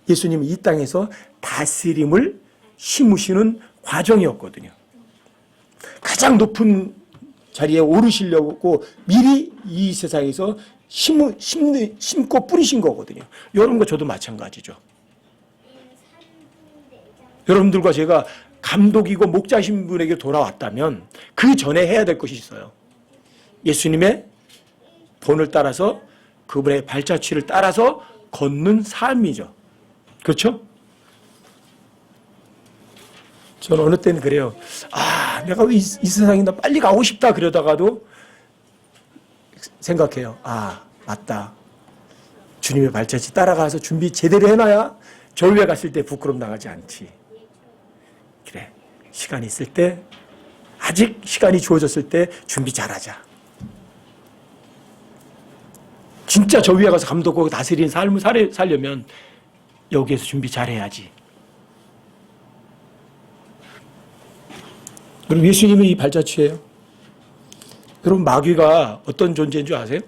예수님이 이 땅에서 다스림을 심으시는 과정이었거든요. 가장 높은 자리에 오르시려고 미리 이 세상에서 심고 뿌리신 거거든요. 여러분과 저도 마찬가지죠. 여러분들과 제가 감독이고 목자신 분에게 돌아왔다면 그 전에 해야 될 것이 있어요. 예수님의 본을 따라서 그분의 발자취를 따라서 걷는 삶이죠. 그렇죠? 저는 어느 때는 그래요. 아, 내가 왜 이 세상에 나 빨리 가고 싶다 그러다가도 생각해요. 아, 맞다. 주님의 발자취 따라가서 준비 제대로 해놔야 절에 갔을 때 부끄럼 당하지 않지. 그래, 시간이 있을 때, 아직 시간이 주어졌을 때 준비 잘하자. 진짜 저 위에 가서 감독하고 다스리는 삶을 살려면 여기에서 준비 잘해야지. 그럼 예수님은 이 발자취예요. 여러분, 마귀가 어떤 존재인 줄 아세요?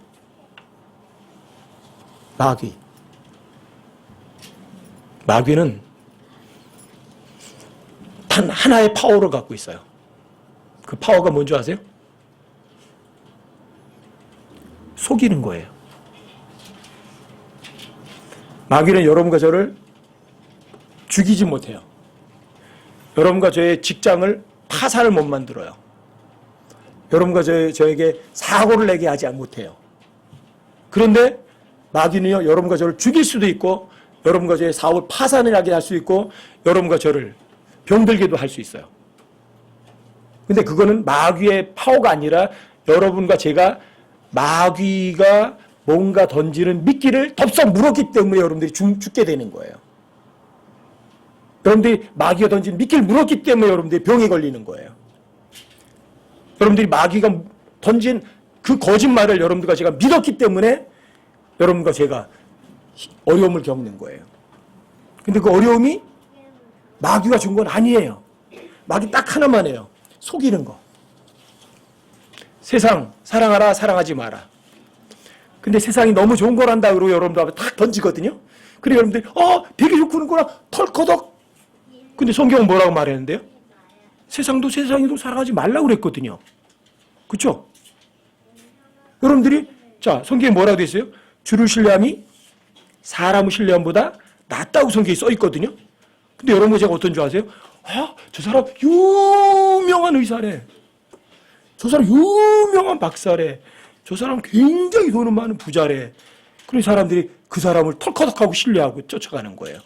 마귀는 단 하나의 파워를 갖고 있어요. 그 파워가 뭔지 아세요? 속이는 거예요. 마귀는 여러분과 저를 죽이지 못해요. 여러분과 저의 직장을 파산을 못 만들어요. 여러분과 저에게 사고를 내게 하지 못해요. 그런데 마귀는요, 여러분과 저를 죽일 수도 있고, 여러분과 저의 사업을 파산을 하게 할 수 있고, 여러분과 저를 병들게도 할 수 있어요. 근데 그거는 마귀의 파워가 아니라 여러분과 제가 마귀가 뭔가 던지는 미끼를 덥석 물었기 때문에 여러분들이 죽게 되는 거예요. 여러분들이 마귀가 던진 미끼를 물었기 때문에 여러분들이 병에 걸리는 거예요. 여러분들이 마귀가 던진 그 거짓말을 여러분들과 제가 믿었기 때문에 여러분과 제가 어려움을 겪는 거예요. 근데 그 어려움이 마귀가 준 건 아니에요. 마귀 딱 하나만 해요. 속이는 거. 세상 사랑하라, 사랑하지 마라. 근데 세상이 너무 좋은 거란다 그러고 여러분들 앞에 딱 던지거든요. 그래 여러분들이 되게 좋구나 털커덕. 근데 성경은 뭐라고 말했는데요? 세상도 세상에도 살아가지 말라고 그랬거든요. 그렇죠? 여러분들이 자, 성경에 뭐라고 돼 있어요? 주를 신뢰함이 사람의 신뢰함보다 낫다고 성경에 써 있거든요. 근데 여러분 제가 어떤 줄 아세요? 저 사람 유명한 의사래. 저 사람 유명한 박사래. 저 사람 굉장히 돈은 많은 부자래. 그런 사람들이 그 사람을 털커덕하고 신뢰하고 쫓아가는 거예요.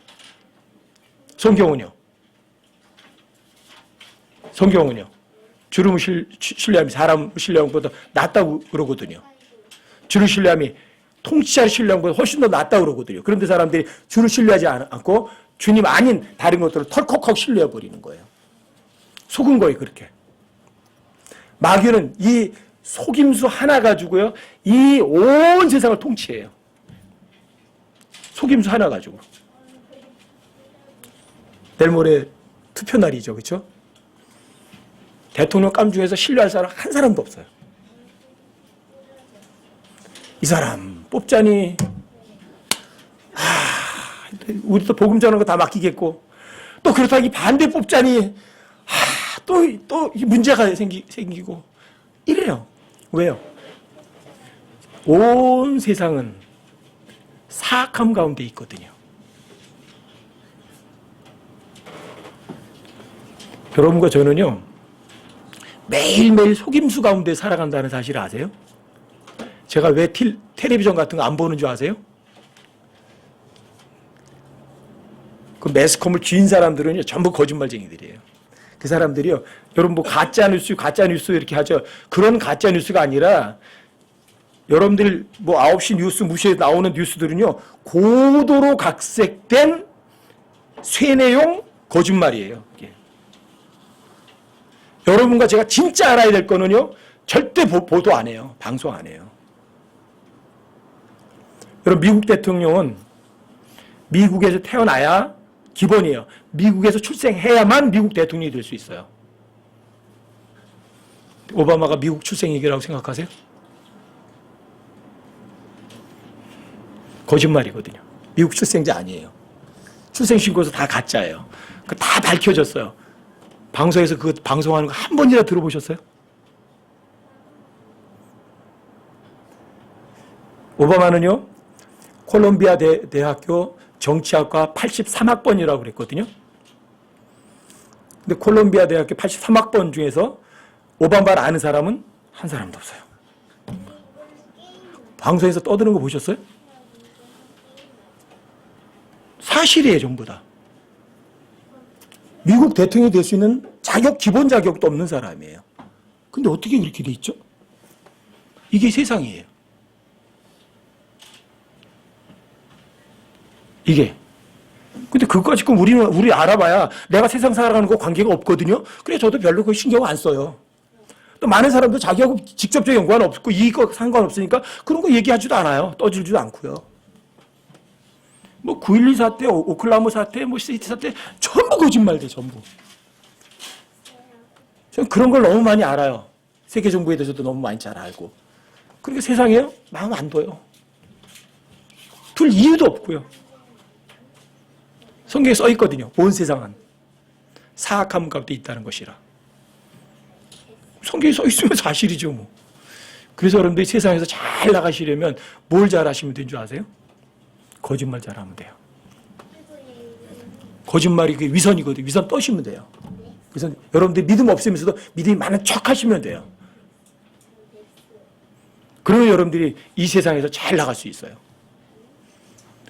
성경은요? 주를 신뢰함이 사람 신뢰함보다 낫다고 그러거든요. 주를 신뢰함이 통치자를 신뢰함보다 훨씬 더 낫다고 그러거든요. 그런데 사람들이 주를 신뢰하지 않고 주님 아닌 다른 것들을 털컥하고 신뢰해버리는 거예요. 속은 거예요, 그렇게. 마귀는 이 속임수 하나 가지고요, 이 온 세상을 통치해요. 속임수 하나 가지고. 내일 모레 투표 날이죠, 그렇죠? 대통령 깜중에서 신뢰할 사람 한 사람도 없어요. 이 사람 뽑자니, 우리도 복음 전하는 거 다 맡기겠고, 또 그렇다기 반대 뽑자니, 또 문제가 생기고, 이래요. 왜요? 온 세상은 사악함 가운데 있거든요. 여러분과 저는요, 매일매일 속임수 가운데 살아간다는 사실을 아세요? 제가 왜 텔레비전 같은 거 안 보는 줄 아세요? 그 매스컴을 쥐인 사람들은요, 전부 거짓말쟁이들이에요. 그 사람들이요, 여러분 뭐 가짜뉴스 이렇게 하죠. 그런 가짜뉴스가 아니라, 여러분들 뭐 9시 뉴스 무시에 나오는 뉴스들은요, 고도로 각색된 쇠내용 거짓말이에요. 이게. 여러분과 제가 진짜 알아야 될 거는요, 절대 보도 안 해요. 방송 안 해요. 여러분, 미국 대통령은 미국에서 태어나야 기본이에요. 미국에서 출생해야만 미국 대통령이 될 수 있어요. 오바마가 미국 출생이라고 생각하세요? 거짓말이거든요. 미국 출생자 아니에요. 출생신고서 다 가짜예요. 그 다 밝혀졌어요. 방송에서 그 방송하는 거 한 번이나 들어보셨어요? 오바마는요, 콜롬비아 대학교 정치학과 83학번이라고 그랬거든요. 근데 콜롬비아 대학교 83학번 중에서 오바마를 아는 사람은 한 사람도 없어요. 방송에서 떠드는 거 보셨어요? 사실이에요, 전부 다. 미국 대통령이 될 수 있는 자격, 기본 자격도 없는 사람이에요. 근데 어떻게 그렇게 돼 있죠? 이게 세상이에요. 이게. 근데 그거 지금 우리 알아봐야 내가 세상 살아가는 거 관계가 없거든요. 그래, 저도 별로 그 신경 안 써요. 또 많은 사람도 자기하고 직접적 연관 없고 이익과 상관없으니까 그런 거 얘기하지도 않아요. 떠들지도 않고요. 뭐 9.12 사태, 오클라호마 사태, 뭐 시티 사태 전부 거짓말돼, 전부. 저는 그런 걸 너무 많이 알아요. 세계 정부에 대해서도 너무 많이 잘 알고. 그러니까 세상에요? 마음 안 둬요. 둘 이유도 없고요. 성경에 써 있거든요. 온 세상은 사악함 가운데 있다는 것이라. 성경에 써 있으면 사실이죠, 뭐. 그래서 여러분들이 세상에서 잘 나가시려면 뭘 잘하시면 되는 줄 아세요? 거짓말 잘하면 돼요. 거짓말이 그게 위선이거든요. 위선 떠시면 돼요. 그래서 여러분들이 믿음 없으면서도 믿음이 많은 척 하시면 돼요. 그러면 여러분들이 이 세상에서 잘 나갈 수 있어요.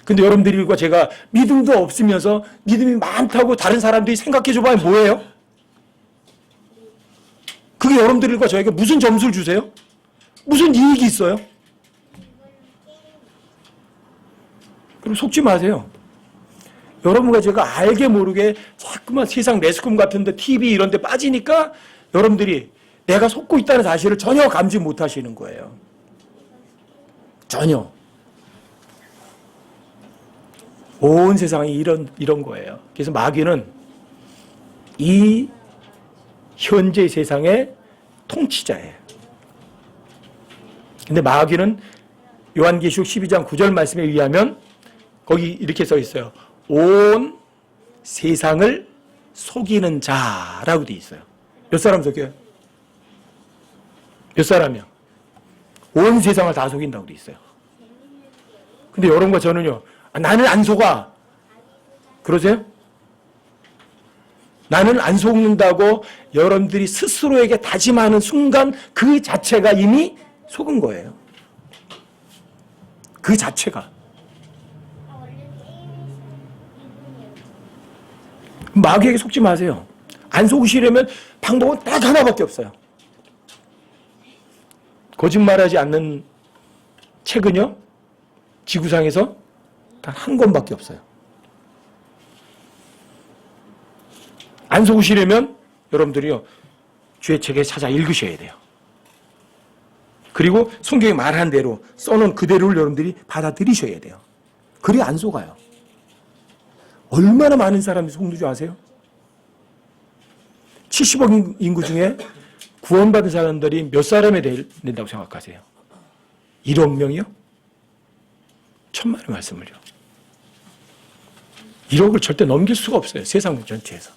근데 여러분들과 제가 믿음도 없으면서 믿음이 많다고 다른 사람들이 생각해 줘봐야 뭐예요? 그게 여러분들과 저에게 무슨 점수를 주세요? 무슨 이익이 있어요? 그럼 속지 마세요. 여러분과 제가 알게 모르게 자꾸만 세상 매스컴 같은 데 TV 이런 데 빠지니까 여러분들이 내가 속고 있다는 사실을 전혀 감지 못 하시는 거예요. 전혀. 온 세상이 이런 거예요. 그래서 마귀는 이 현재 세상의 통치자예요. 근데 마귀는 요한계시록 12장 9절 말씀에 의하면 거기 이렇게 써 있어요. 온 세상을 속이는 자라고 돼 있어요. 몇 사람 속여요? 몇 사람이요? 온 세상을 다 속인다고 돼 있어요. 근데 여러분과 저는요. 나는 안 속아. 그러세요? 나는 안 속는다고 여러분들이 스스로에게 다짐하는 순간 그 자체가 이미 속은 거예요. 그 자체가. 마귀에게 속지 마세요. 안 속으시려면 방법은 딱 하나밖에 없어요. 거짓말하지 않는 책은요. 지구상에서 단 한 권밖에 없어요. 안 속으시려면 여러분들이요. 주의 책에 찾아 읽으셔야 돼요. 그리고 성경이 말한 대로 써놓은 그대로를 여러분들이 받아들이셔야 돼요. 그리 안 속아요. 얼마나 많은 사람이 속는 줄 아세요? 70억 인구 중에 구원받은 사람들이 몇 사람이 된다고 생각하세요? 1억 명이요? 천만의 말씀을요. 1억을 절대 넘길 수가 없어요. 세상 전체에서.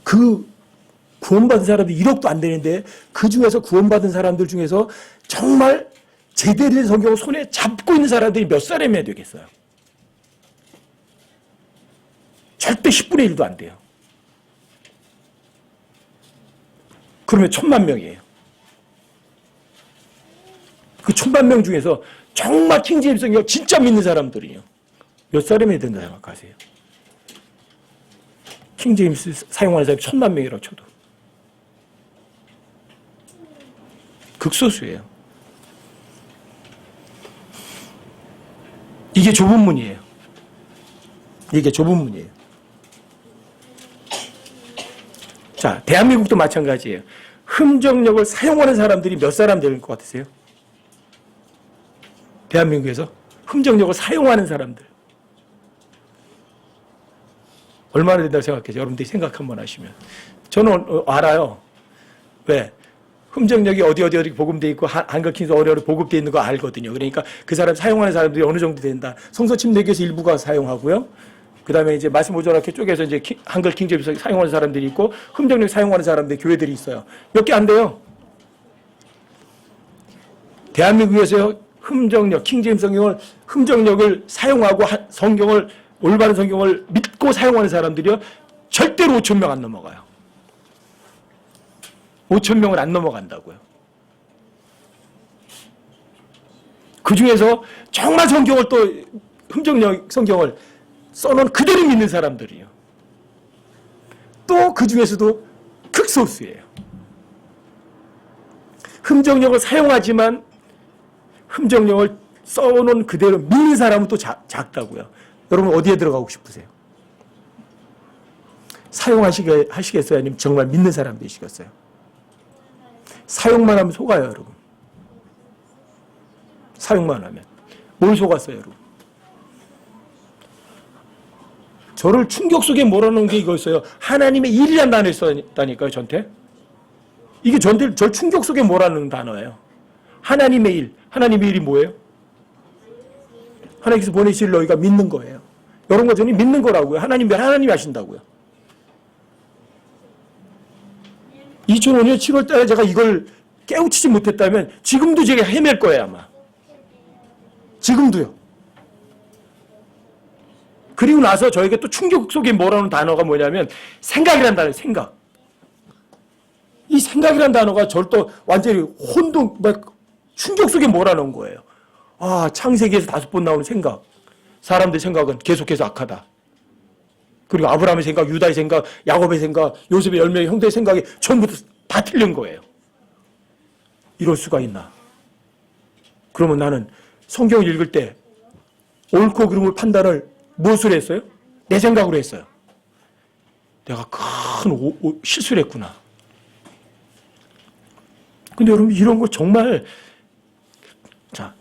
그 구원받은 사람들이 1억도 안 되는데 그 중에서 구원받은 사람들 중에서 정말 제대로 된 성경을 손에 잡고 있는 사람들이 몇 사람이어야 되겠어요? 절대 10분의 1도 안 돼요. 그러면 10,000,000명이에요. 그 10,000,000명 중에서 정말 킹제임스 성경을 진짜 믿는 사람들이요. 몇 사람이 된다 생각하세요? 킹제임스 사용하는 사람이 10,000,000명이라고 쳐도. 극소수예요. 이게 좁은 문이에요. 이게 좁은 문이에요. 자, 대한민국도 마찬가지예요. 흠정력을 사용하는 사람들이 몇 사람 될 것 같으세요? 대한민국에서 흠정력을 사용하는 사람들. 얼마나 된다고 생각해요? 여러분들이 생각 한번 하시면. 저는 알아요. 왜? 흠정력이 어디 복음되어 있고 한글킹스 어디 보급되어 있는 거 알거든요. 그러니까 그 사람 사용하는 사람들이 어느 정도 된다. 성서 침례교에서 일부가 사용하고요. 그 다음에 이제 말씀 오전학교 쪽에서 이제 한글 킹제임스 사용하는 사람들이 있고 흠정력 사용하는 사람들 교회들이 있어요. 몇 개 안 돼요. 대한민국에서 흠정력, 킹제임스 성경을 흠정력을 사용하고 성경을 올바른 성경을 믿고 사용하는 사람들이요. 절대로 5,000명 안 넘어가요. 5,000명을 안 넘어간다고요. 그 중에서 정말 성경을 또 흠정력 성경을 써놓은 그대로 믿는 사람들이요. 또 그 중에서도 극소수예요. 흠정력을 사용하지만 흠정력을 써놓은 그대로 믿는 사람은 또 작다고요. 여러분 어디에 들어가고 싶으세요? 사용하시겠어요? 아니면 정말 믿는 사람 되시겠어요? 사용만 하면 속아요, 여러분. 사용만 하면. 뭘 속았어요, 여러분? 저를 충격 속에 몰아넣은 게 이거였어요. 하나님의 일이란 단어를 썼다니까요, 전태. 이게 절 충격 속에 몰아넣는 단어예요. 하나님의 일. 하나님의 일이 뭐예요? 하나님께서 보내실 너희가 믿는 거예요. 이런 거 저는 믿는 거라고요. 하나님이 하신다고요. 2005년 7월 달에 제가 이걸 깨우치지 못했다면 지금도 제가 헤맬 거예요, 아마. 지금도요. 그리고 나서 저에게 또 충격 속에 몰아오는 단어가 뭐냐면 생각이란 단어예요. 생각. 이 생각이란 단어가 저를 또 완전히 충격 속에 몰아넣은 거예요. 아, 창세기에서 5번 나오는 생각. 사람들의 생각은 계속해서 악하다. 그리고 아브라함의 생각, 유다의 생각, 야곱의 생각, 요셉의 10명의 형제의 생각이 전부 다 틀린 거예요. 이럴 수가 있나. 그러면 나는 성경을 읽을 때 옳고 그름을 판단을 무엇으로 했어요? 내 생각으로 했어요. 내가 큰 실수를 했구나. 근데 여러분 이런 거 정말 자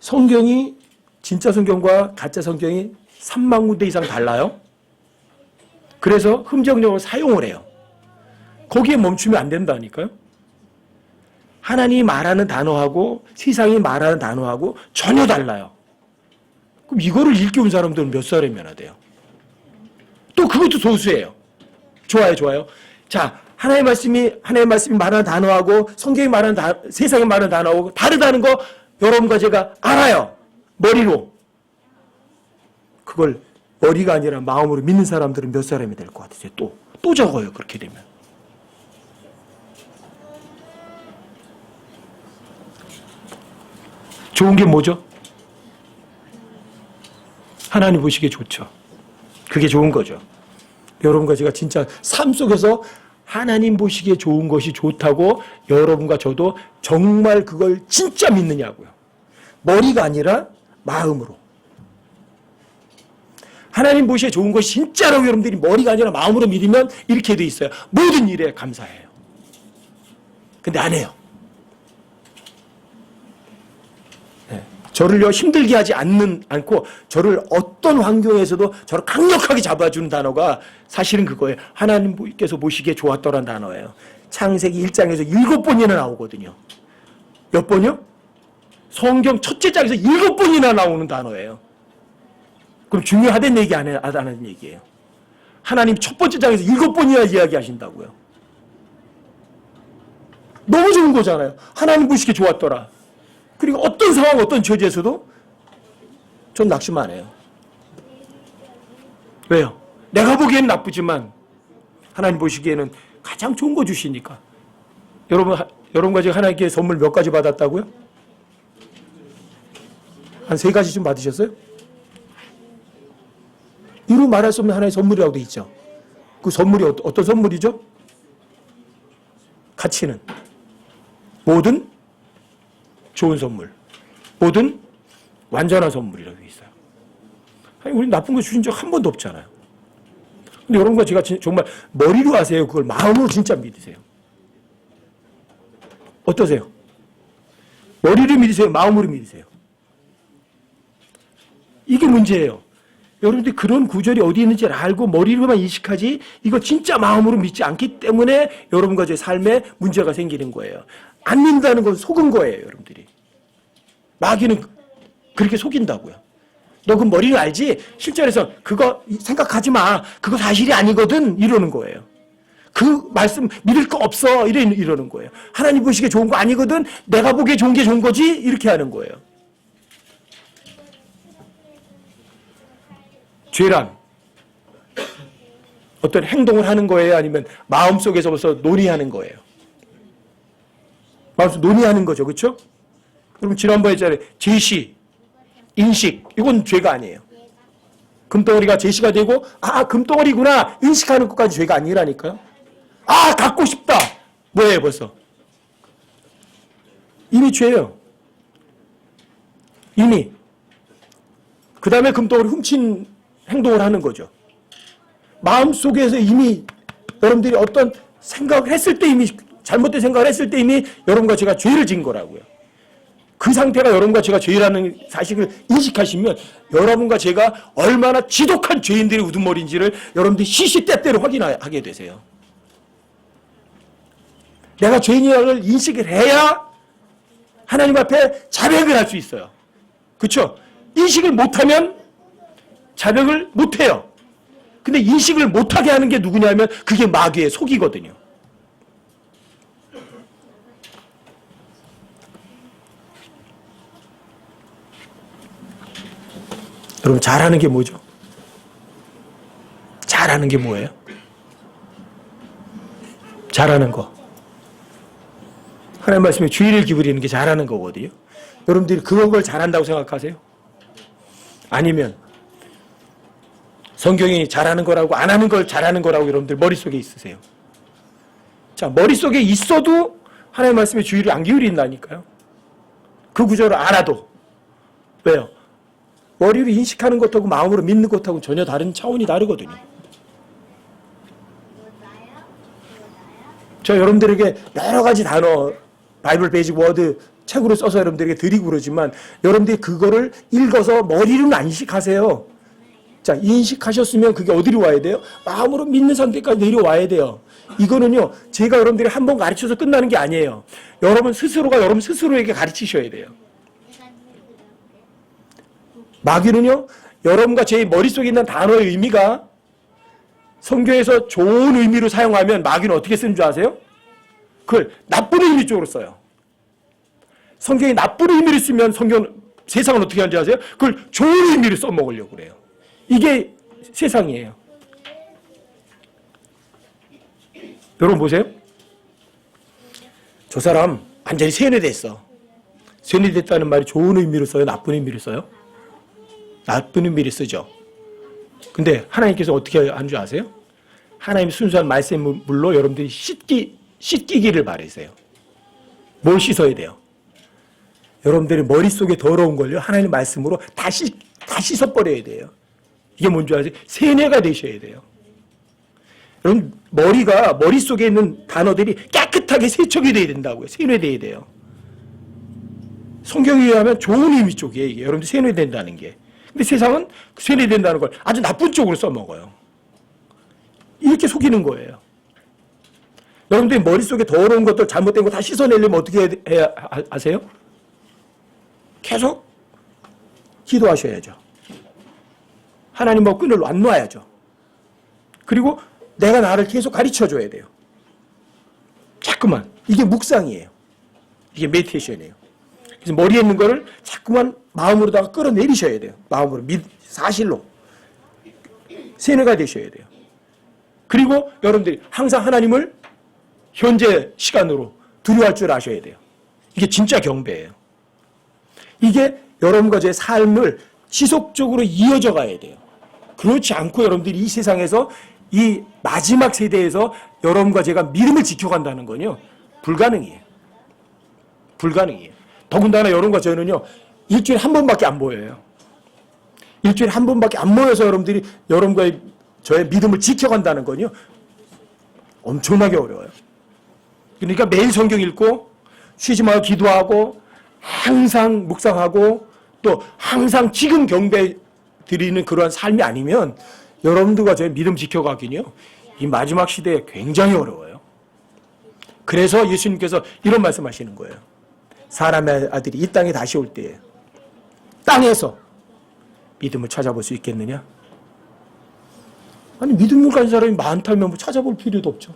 성경이 진짜 성경과 가짜 성경이 3만 군데 이상 달라요. 그래서 흠정력을 사용을 해요. 거기에 멈추면 안 된다니까요. 하나님이 말하는 단어하고 세상이 말하는 단어하고 전혀 달라요. 그럼 이거를 읽기 온 사람들은 몇 사람이나 돼요? 또 그것도 소수예요. 좋아요. 자, 하나님의 말씀이 말하는 단어하고 성경이 말하는 세상이 말하는 단어하고 다르다는 거 여러분과 제가 알아요. 머리로. 그걸 머리가 아니라 마음으로 믿는 사람들은 몇 사람이 될 것 같으세요? 또 적어요. 그렇게 되면. 좋은 게 뭐죠? 하나님 보시기에 좋죠. 그게 좋은 거죠. 여러분과 제가 진짜 삶 속에서 하나님 보시기에 좋은 것이 좋다고 여러분과 저도 정말 그걸 진짜 믿느냐고요. 머리가 아니라 마음으로. 하나님 보시기에 좋은 것이 진짜라고 여러분들이 머리가 아니라 마음으로 믿으면 이렇게 돼 있어요. 모든 일에 감사해요. 근데 안 해요. 저를요 힘들게 하지 않고 저를 어떤 환경에서도 저를 강력하게 잡아주는 단어가 사실은 그거예요. 하나님께서 보시기에 좋았더란 단어예요. 창세기 1장에서 7번이나 나오거든요. 몇 번이요? 성경 첫째 장에서 7번이나 나오는 단어예요. 그럼 중요하다는 얘기 안 하는 얘기예요. 하나님 첫 번째 장에서 7번이나 이야기하신다고요. 너무 좋은 거잖아요. 하나님 보시기에 좋았더라. 그리고 어떤 상황, 어떤 처지에서도 전 낙심 안 해요. 왜요? 내가 보기에는 나쁘지만 하나님 보시기에는 가장 좋은 거 주시니까. 여러분과 지금 하나님께 선물 몇 가지 받았다고요? 한 3가지쯤 받으셨어요? 이루 말할 수 없는 하나의 선물이라고 돼 있죠. 그 선물이 어떤 선물이죠? 가치는 모든 좋은 선물, 모든 완전한 선물이라고 돼 있어요. 아니, 우리 나쁜 거 주신 적 한 번도 없잖아요. 근데 여러분과 제가 정말 머리로 하세요? 그걸 마음으로 진짜 믿으세요? 어떠세요? 머리로 믿으세요? 마음으로 믿으세요? 이게 문제예요. 여러분들이 그런 구절이 어디 있는지를 알고 머리로만 인식하지 이거 진짜 마음으로 믿지 않기 때문에 여러분과 제 삶에 문제가 생기는 거예요. 안 믿는다는 건 속은 거예요, 여러분들이. 마귀는 그렇게 속인다고요. 너 그 머리를 알지? 실전에서 그거 생각하지 마. 그거 사실이 아니거든. 이러는 거예요. 그 말씀 믿을 거 없어. 이러는 거예요. 하나님 보시기에 좋은 거 아니거든. 내가 보기에 좋은 게 좋은 거지. 이렇게 하는 거예요. 죄란 어떤 행동을 하는 거예요? 아니면 마음속에서 벌써 논의하는 거예요? 마음속에서 논의하는 거죠. 그렇죠? 여러분 지난번에 했잖아요. 제시, 인식 이건 죄가 아니에요. 금덩어리가 제시가 되고 금덩어리구나 인식하는 것까지 죄가 아니라니까요. 갖고 싶다. 뭐예요 벌써? 이미 죄예요. 이미. 그 다음에 금덩어리 훔친 행동을 하는 거죠. 마음속에서 이미 여러분들이 어떤 생각을 했을 때 이미 잘못된 생각을 했을 때 이미 여러분과 제가 죄를 지은 거라고요. 그 상태가 여러분과 제가 죄라는 사실을 인식하시면 여러분과 제가 얼마나 지독한 죄인들의 우두머리인지를 여러분들이 시시때때로 확인하게 되세요. 내가 죄인이라는 걸 인식을 해야 하나님 앞에 자백을 할 수 있어요. 그렇죠? 인식을 못하면 자백을 못해요. 근데 인식을 못하게 하는 게 누구냐면 그게 마귀의 속이거든요. 여러분 잘하는 게 뭐죠? 잘하는 게 뭐예요? 잘하는 거. 하나님 말씀에 주의를 기울이는 게 잘하는 거거든요. 여러분들이 그런 걸 잘한다고 생각하세요? 아니면 성경이 잘하는 거라고 안 하는 걸 잘하는 거라고 여러분들 머릿속에 있으세요? 자, 머릿속에 있어도 하나님 말씀에 주의를 안 기울인다니까요. 그 구절을 알아도. 왜요? 머리로 인식하는 것하고 마음으로 믿는 것하고 전혀 다른 차원이 다르거든요. 저 여러분들에게 여러 가지 단어, 바이블 베이직 워드 책으로 써서 여러분들에게 드리고 그러지만 여러분들이 그거를 읽어서 머리로는 안 인식하세요. 자, 인식하셨으면 그게 어디로 와야 돼요? 마음으로 믿는 상태까지 내려와야 돼요. 이거는요, 제가 여러분들이 한 번 가르쳐서 끝나는 게 아니에요. 여러분 스스로가 여러분 스스로에게 가르치셔야 돼요. 마귀는요, 여러분과 제 머릿속에 있는 단어의 의미가 성경에서 좋은 의미로 사용하면 마귀는 어떻게 쓰는 줄 아세요? 그걸 나쁜 의미 쪽으로 써요. 성경이 나쁜 의미를 쓰면 세상은 어떻게 하는지 아세요? 그걸 좋은 의미로 써먹으려고 그래요. 이게 세상이에요. 여러분 보세요. 저 사람 완전히 세뇌됐어. 세뇌됐다는 말이 좋은 의미로 써요? 나쁜 의미로 써요? 나쁜 의미를 쓰죠. 근데 하나님께서 어떻게 하는 줄 아세요? 하나님 순수한 말씀의 물로 여러분들이 씻기기를 바라세요. 뭘 씻어야 돼요? 여러분들이 머릿속에 더러운 걸요, 하나님 말씀으로 다 씻어버려야 돼요. 이게 뭔지 아세요? 세뇌가 되셔야 돼요. 여러분, 머릿속에 있는 단어들이 깨끗하게 세척이 돼야 된다고요. 세뇌돼야 돼요. 성경에 의하면 좋은 의미 쪽이에요, 이게. 여러분들 세뇌된다는 게. 근데 세상은 세뇌된다는 걸 아주 나쁜 쪽으로 써먹어요. 이렇게 속이는 거예요. 여러분들이 머릿속에 더러운 것들, 잘못된 거 다 씻어내려면 어떻게 해야 아세요? 계속 기도하셔야죠. 하나님하고 끈을 안 놔야죠. 그리고 내가 나를 계속 가르쳐줘야 돼요. 자꾸만. 이게 묵상이에요. 이게 메디테이션이에요. 그래서 머리에 있는 거를 자꾸만 마음으로다가 끌어내리셔야 돼요. 마음으로, 사실로. 세뇌가 되셔야 돼요. 그리고 여러분들이 항상 하나님을 현재 시간으로 두려워할 줄 아셔야 돼요. 이게 진짜 경배예요. 이게 여러분과 제 삶을 지속적으로 이어져 가야 돼요. 그렇지 않고 여러분들이 이 세상에서 이 마지막 세대에서 여러분과 제가 믿음을 지켜간다는 건요, 불가능이에요. 불가능이에요. 더군다나 여러분과 저는요, 일주일에 한 번밖에 안 보여요. 일주일에 한 번밖에 안 모여서 여러분들이 여러분과의 저의 믿음을 지켜간다는 건요, 엄청나게 어려워요. 그러니까 매일 성경 읽고 쉬지 말고 기도하고 항상 묵상하고 또 항상 지금 경배 드리는 그러한 삶이 아니면 여러분들과 저의 믿음 지켜가기는요, 이 마지막 시대에 굉장히 어려워요. 그래서 예수님께서 이런 말씀하시는 거예요. 사람의 아들이 이 땅에 다시 올 때에 땅에서 믿음을 찾아볼 수 있겠느냐? 아니, 믿음을 가진 사람이 많다면 뭐 찾아볼 필요도 없죠.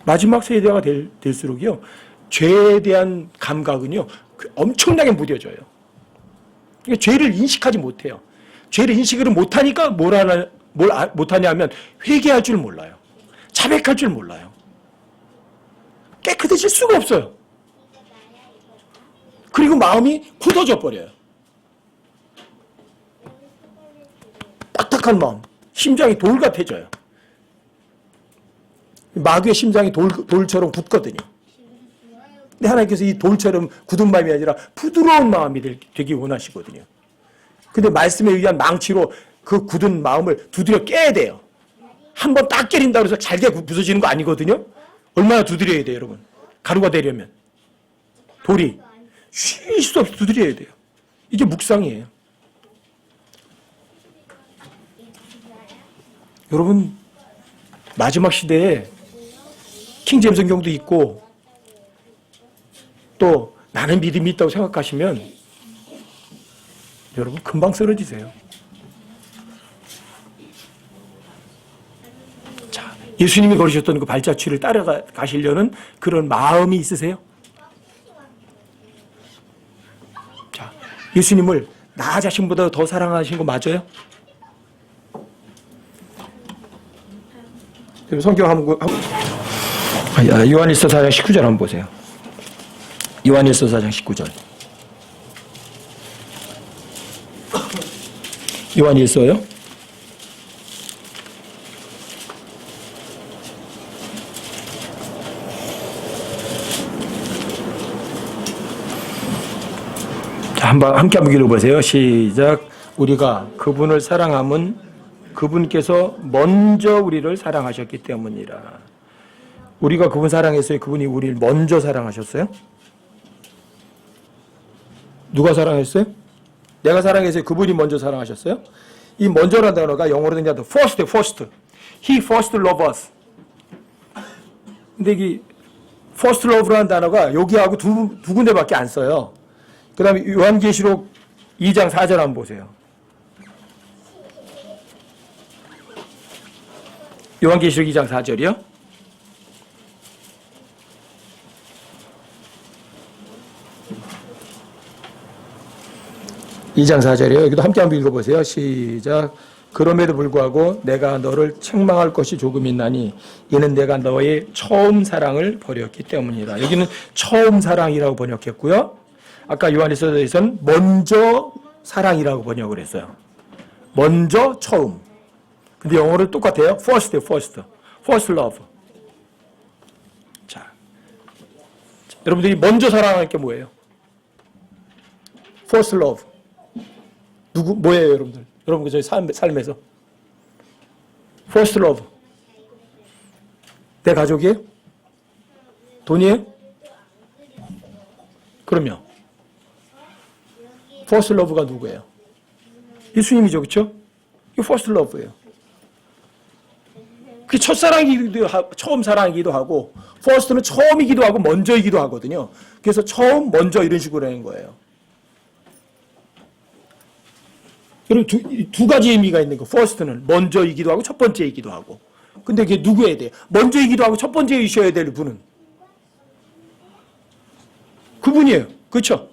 마지막 세대가 될수록요, 죄에 대한 감각은요, 엄청나게 무뎌져요. 그러니까 죄를 인식하지 못해요. 죄를 인식을 못하니까 뭘 못하냐 하면 회개할 줄 몰라요. 자백할 줄 몰라요. 깨끗해질 수가 없어요. 그리고 마음이 굳어져 버려요. 딱딱한 마음, 심장이 돌 같아져요. 마귀의 심장이 돌처럼 굳거든요. 근데 하나님께서 이 돌처럼 굳은 마음이 아니라 부드러운 마음이 되기 원하시거든요. 근데 말씀에 의한 망치로 그 굳은 마음을 두드려 깨야 돼요. 한번 딱 깨린다고 해서 잘게 부서지는 거 아니거든요. 얼마나 두드려야 돼요, 여러분. 가루가 되려면. 돌이 쉴 수 없이 두드려야 돼요. 이게 묵상이에요. 여러분, 마지막 시대에 킹제임스 성경도 있고 또 나는 믿음이 있다고 생각하시면 여러분 금방 쓰러지세요. 자, 예수님이 걸으셨던 그 발자취를 따라가시려는 그런 마음이 있으세요? 자, 예수님을 나 자신보다 더 사랑하신 거 맞아요? 성경 한번 요한일서 4장 19절 한번 보세요. 요한일서 4장 19절. 요한일서요? 자, 함께 한번 읽어보세요. 시작. 우리가 그분을 사랑함은 그분께서 먼저 우리를 사랑하셨기 때문이라. 우리가 그분 사랑했어요? 그분이 우리를 먼저 사랑하셨어요? 누가 사랑했어요? 내가 사랑했어요? 그분이 먼저 사랑하셨어요? 이 먼저라는 단어가 영어로 그냥 first. He first loved us. 근데 이 first love라는 단어가 여기하고 두 군데밖에 안 써요. 그 다음에 요한계시록 2장 4절 한번 보세요. 요한계시록 2장 4절이요? 이 장 4절이에요. 여기도 함께 한번 읽어보세요. 시작. 그럼에도 불구하고 내가 너를 책망할 것이 조금 있나니 이는 내가 너의 처음 사랑을 버렸기 때문이라. 여기는 처음 사랑이라고 번역했고요. 아까 요한일서에서는 먼저 사랑이라고 번역을 했어요. 먼저 처음. 근데 영어로 똑같아요. first love. 자, 여러분들이 먼저 사랑할 게 뭐예요? first love. 뭐예요, 여러분들? 여러분, 저희 삶에서. first love. 내 가족이에요? 돈이에요? 그럼요. first love가 누구예요? 예수님이죠, 그렇죠? 이게 first love예요. 그게 첫사랑이기도 하고, 처음 사랑이기도 하고, first는 처음이기도 하고, 먼저이기도 하거든요. 그래서 처음, 먼저 이런 식으로 하는 거예요. 여러분, 두 가지 의미가 있는 거. first는 먼저이기도 하고, 첫 번째이기도 하고. 근데 이게 누구에 대해? 먼저이기도 하고, 첫 번째이셔야 될 분은? 그분이에요. 그렇죠?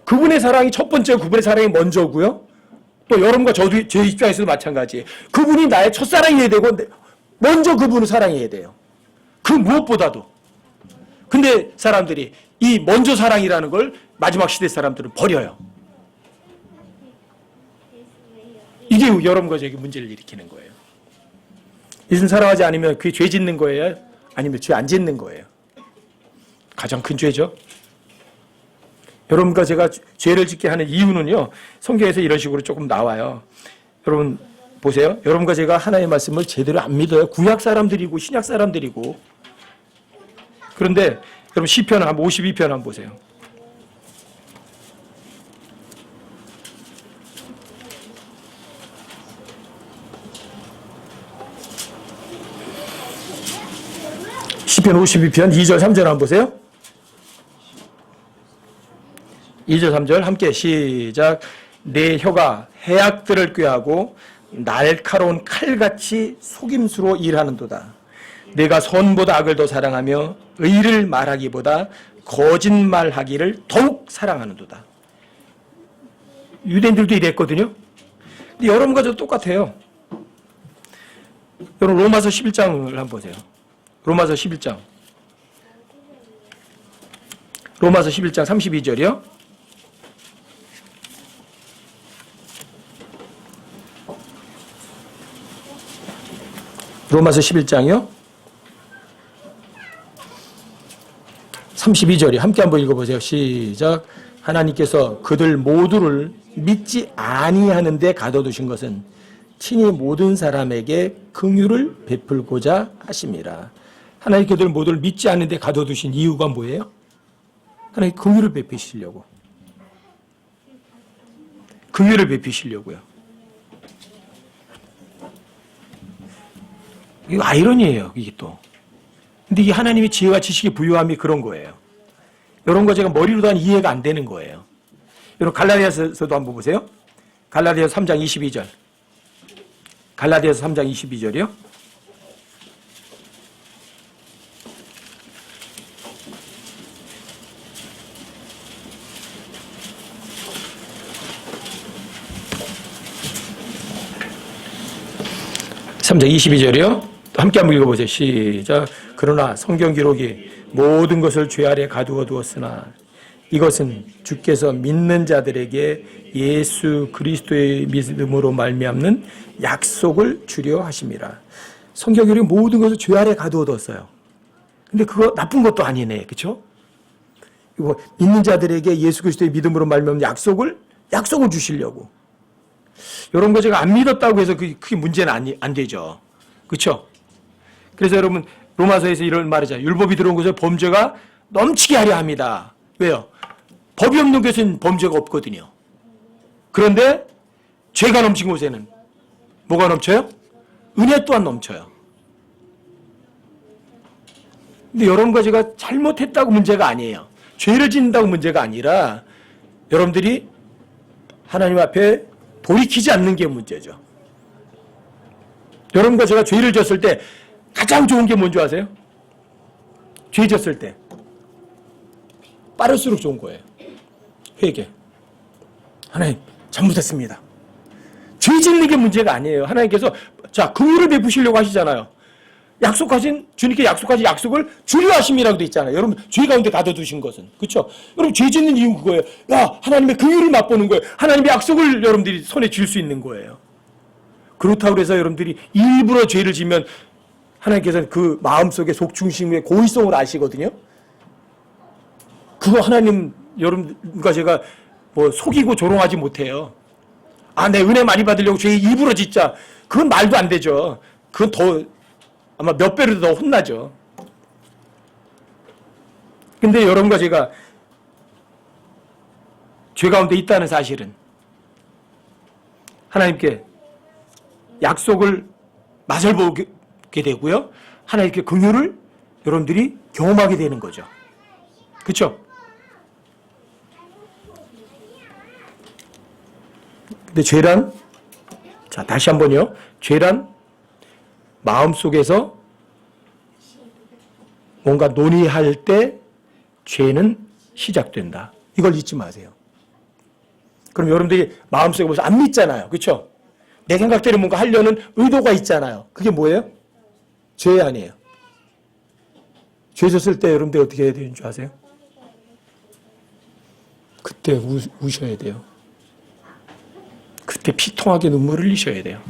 그분의 사랑이 첫 번째고, 그분의 사랑이 먼저고요. 또 여러분과 제 입장에서도 마찬가지예요. 그분이 나의 첫사랑이어야 되고 먼저 그분을 사랑해야 돼요. 그 무엇보다도. 근데 사람들이 이 먼저 사랑이라는 걸 마지막 시대 사람들은 버려요. 이게 여러분과 저에게 문제를 일으키는 거예요. 예수님 사랑하지 않으면 그게 죄 짓는 거예요? 아니면 죄 안 짓는 거예요? 가장 큰 죄죠. 여러분과 제가 죄를 짓게 하는 이유는요, 성경에서 이런 식으로 조금 나와요. 여러분 보세요. 여러분과 제가 하나님의 말씀을 제대로 안 믿어요. 구약 사람들이고 신약 사람들이고. 그런데 여러분 시편 52편 한번 보세요. 시편 52편 2절 3절 한번 보세요. 2절 3절 함께 시작. 내 혀가 해악들을 꾀하고 날카로운 칼같이 속임수로 일하는도다. 내가 선보다 악을 더 사랑하며 의를 말하기보다 거짓말하기를 더욱 사랑하는도다. 유대인들도 이랬거든요. 근데 여러분과 저도 똑같아요. 여러분 로마서 11장을 한번 보세요. 로마서 11장 32절이요. 로마서 11장이요. 32절이 함께 한번 읽어보세요. 시작. 하나님께서 그들 모두를 믿지 아니하는 데 가둬두신 것은 친히 모든 사람에게 긍휼을 베풀고자 하심이라. 하나님 그들 모두를 믿지 않는 데 가둬두신 이유가 뭐예요? 하나님 긍휼을 베푸시려고. 긍휼을 베푸시려고요. 이거 아이러니예요, 이게 또. 근데 이게 하나님의 지혜와 지식의 부유함이 그런 거예요. 이런 거 제가 머리로도 이해가 안 되는 거예요. 여러분 갈라디아서도 한번 보세요. 갈라디아서 3장 22절. 갈라디아서 3장 22절이요. (3장 22절이요) 함께 한번 읽어보세요. 시작. 그러나 성경 기록이 모든 것을 죄 아래 가두어 두었으나 이것은 주께서 믿는 자들에게 예수 그리스도의 믿음으로 말미암는 약속을 주려 하심이라. 성경 기록이 모든 것을 죄 아래 가두어 두었어요. 근데 그거 나쁜 것도 아니네. 그렇죠? 이거 믿는 자들에게 예수 그리스도의 믿음으로 말미암는 약속을 주시려고. 이런 거 제가 안 믿었다고 해서 그게 문제는 안 되죠. 그렇죠? 그래서 여러분 로마서에서 이런 말이죠. 율법이 들어온 것을 범죄가 넘치게 하려 합니다. 왜요? 법이 없는 곳은 범죄가 없거든요. 그런데 죄가 넘친 곳에는 뭐가 넘쳐요? 은혜 또한 넘쳐요. 근데 이런 거 제가 잘못했다고 문제가 아니에요. 죄를 짓는다고 문제가 아니라 여러분들이 하나님 앞에 돌이키지 않는 게 문제죠. 여러분과 제가 죄를 졌을 때 가장 좋은 게 뭔지 아세요? 죄 졌을 때 빠를수록 좋은 거예요. 회개. 하나님 잘못했습니다. 죄 짓는 게 문제가 아니에요. 하나님께서 자 긍휼을 베푸시려고 하시잖아요. 주님께 약속하신 약속을 주려 하심이라고 돼 있잖아요. 여러분 죄 가운데 가둬두신 것은 그렇죠? 여러분 죄 짓는 이유 그거예요. 야 하나님의 긍휼을 맛보는 거예요. 하나님의 약속을 여러분들이 손에 쥘 수 있는 거예요. 그렇다고 해서 여러분들이 일부러 죄를 지면 하나님께서는 그 마음속에 속중심의 고의성을 아시거든요. 그거 하나님 여러분과 제가 뭐 속이고 조롱하지 못해요. 내 은혜 많이 받으려고 죄 일부러 짓자. 그건 말도 안 되죠. 그건 더 아마 몇 배로 더 혼나죠. 근데 여러분과 제가 죄 가운데 있다는 사실은 하나님께 약속을 맛을 보게 되고요. 하나님께 긍휼을 여러분들이 경험하게 되는 거죠. 그렇죠? 근데 죄란 자 다시 한번요. 죄란 마음속에서 뭔가 논의할 때 죄는 시작된다. 이걸 잊지 마세요. 그럼 여러분들이 마음속에 벌써 안 믿잖아요. 그렇죠? 내 생각대로 뭔가 하려는 의도가 있잖아요. 그게 뭐예요? 죄 아니에요. 죄 졌을 때 여러분들 어떻게 해야 되는 줄 아세요? 그때 우셔야 돼요. 그때 피통하게 눈물을 흘리셔야 돼요.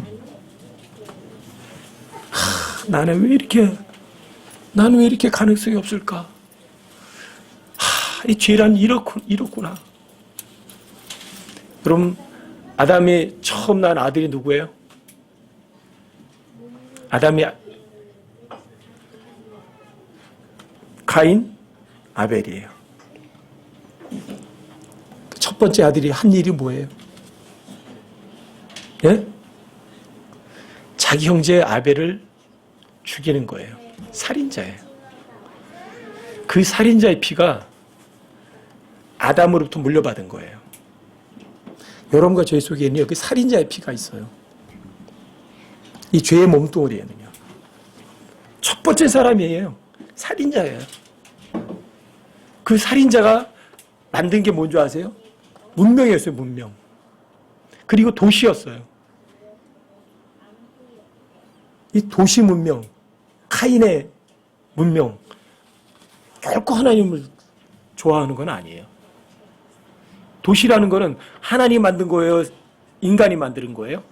나는 왜 이렇게 가능성이 없을까? 이 죄란 이렇구나. 그럼 아담이 처음 난 아들이 누구예요? 아담이 가인, 아벨이에요. 첫 번째 아들이 한 일이 뭐예요? 예? 자기 형제 아벨을 죽이는 거예요. 살인자예요. 그 살인자의 피가 아담으로부터 물려받은 거예요. 여러분과 저희 속에는 그 살인자의 피가 있어요. 이 죄의 몸뚱어리에는요. 첫 번째 사람이에요. 살인자예요. 그 살인자가 만든 게 뭔지 아세요? 문명이었어요. 문명. 그리고 도시였어요. 이 도시 문명, 카인의 문명, 결코 하나님을 좋아하는 건 아니에요. 도시라는 거는 하나님 만든 거예요? 인간이 만드는 거예요?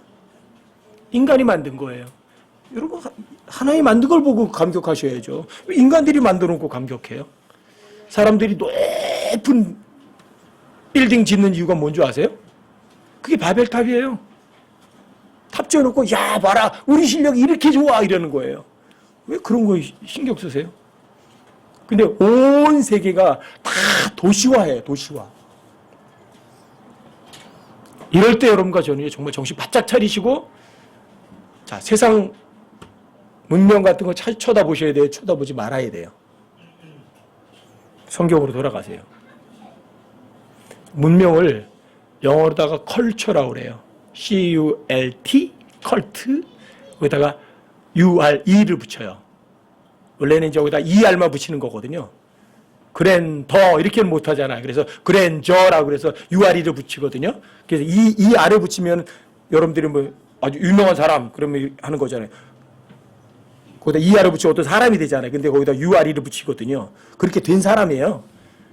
인간이 만든 거예요. 여러분, 하나님 만든 걸 보고 감격하셔야죠. 왜 인간들이 만들어 놓고 감격해요? 사람들이 높은 빌딩 짓는 이유가 뭔지 아세요? 그게 바벨탑이에요. 탑 지어놓고 야 봐라 우리 실력이 이렇게 좋아 이러는 거예요. 왜 그런 거에 신경 쓰세요? 근데 온 세계가 다 도시화해요. 도시화. 이럴 때 여러분과 저는 정말 정신 바짝 차리시고 자 세상 문명 같은 거 쳐다보셔야 돼요? 쳐다보지 말아야 돼요? 성경으로 돌아가세요. 문명을 영어로다가 컬처라고 그래요. C-U-L-T, 컬트, 거기다가 U-R-E를 붙여요. 원래는 이제 거기다 ER만 붙이는 거거든요. 그랜더 이렇게는 못하잖아요. 그래서 그랜저라고 그래서 U-R-E를 붙이거든요. 그래서 ER을 붙이면 여러분들이 뭐 아주 유명한 사람 그러면 하는 거잖아요. 거기다 ER을 붙이고 어떤 사람이 되잖아요. 근데 거기다 U-R-E를 붙이거든요. 그렇게 된 사람이에요.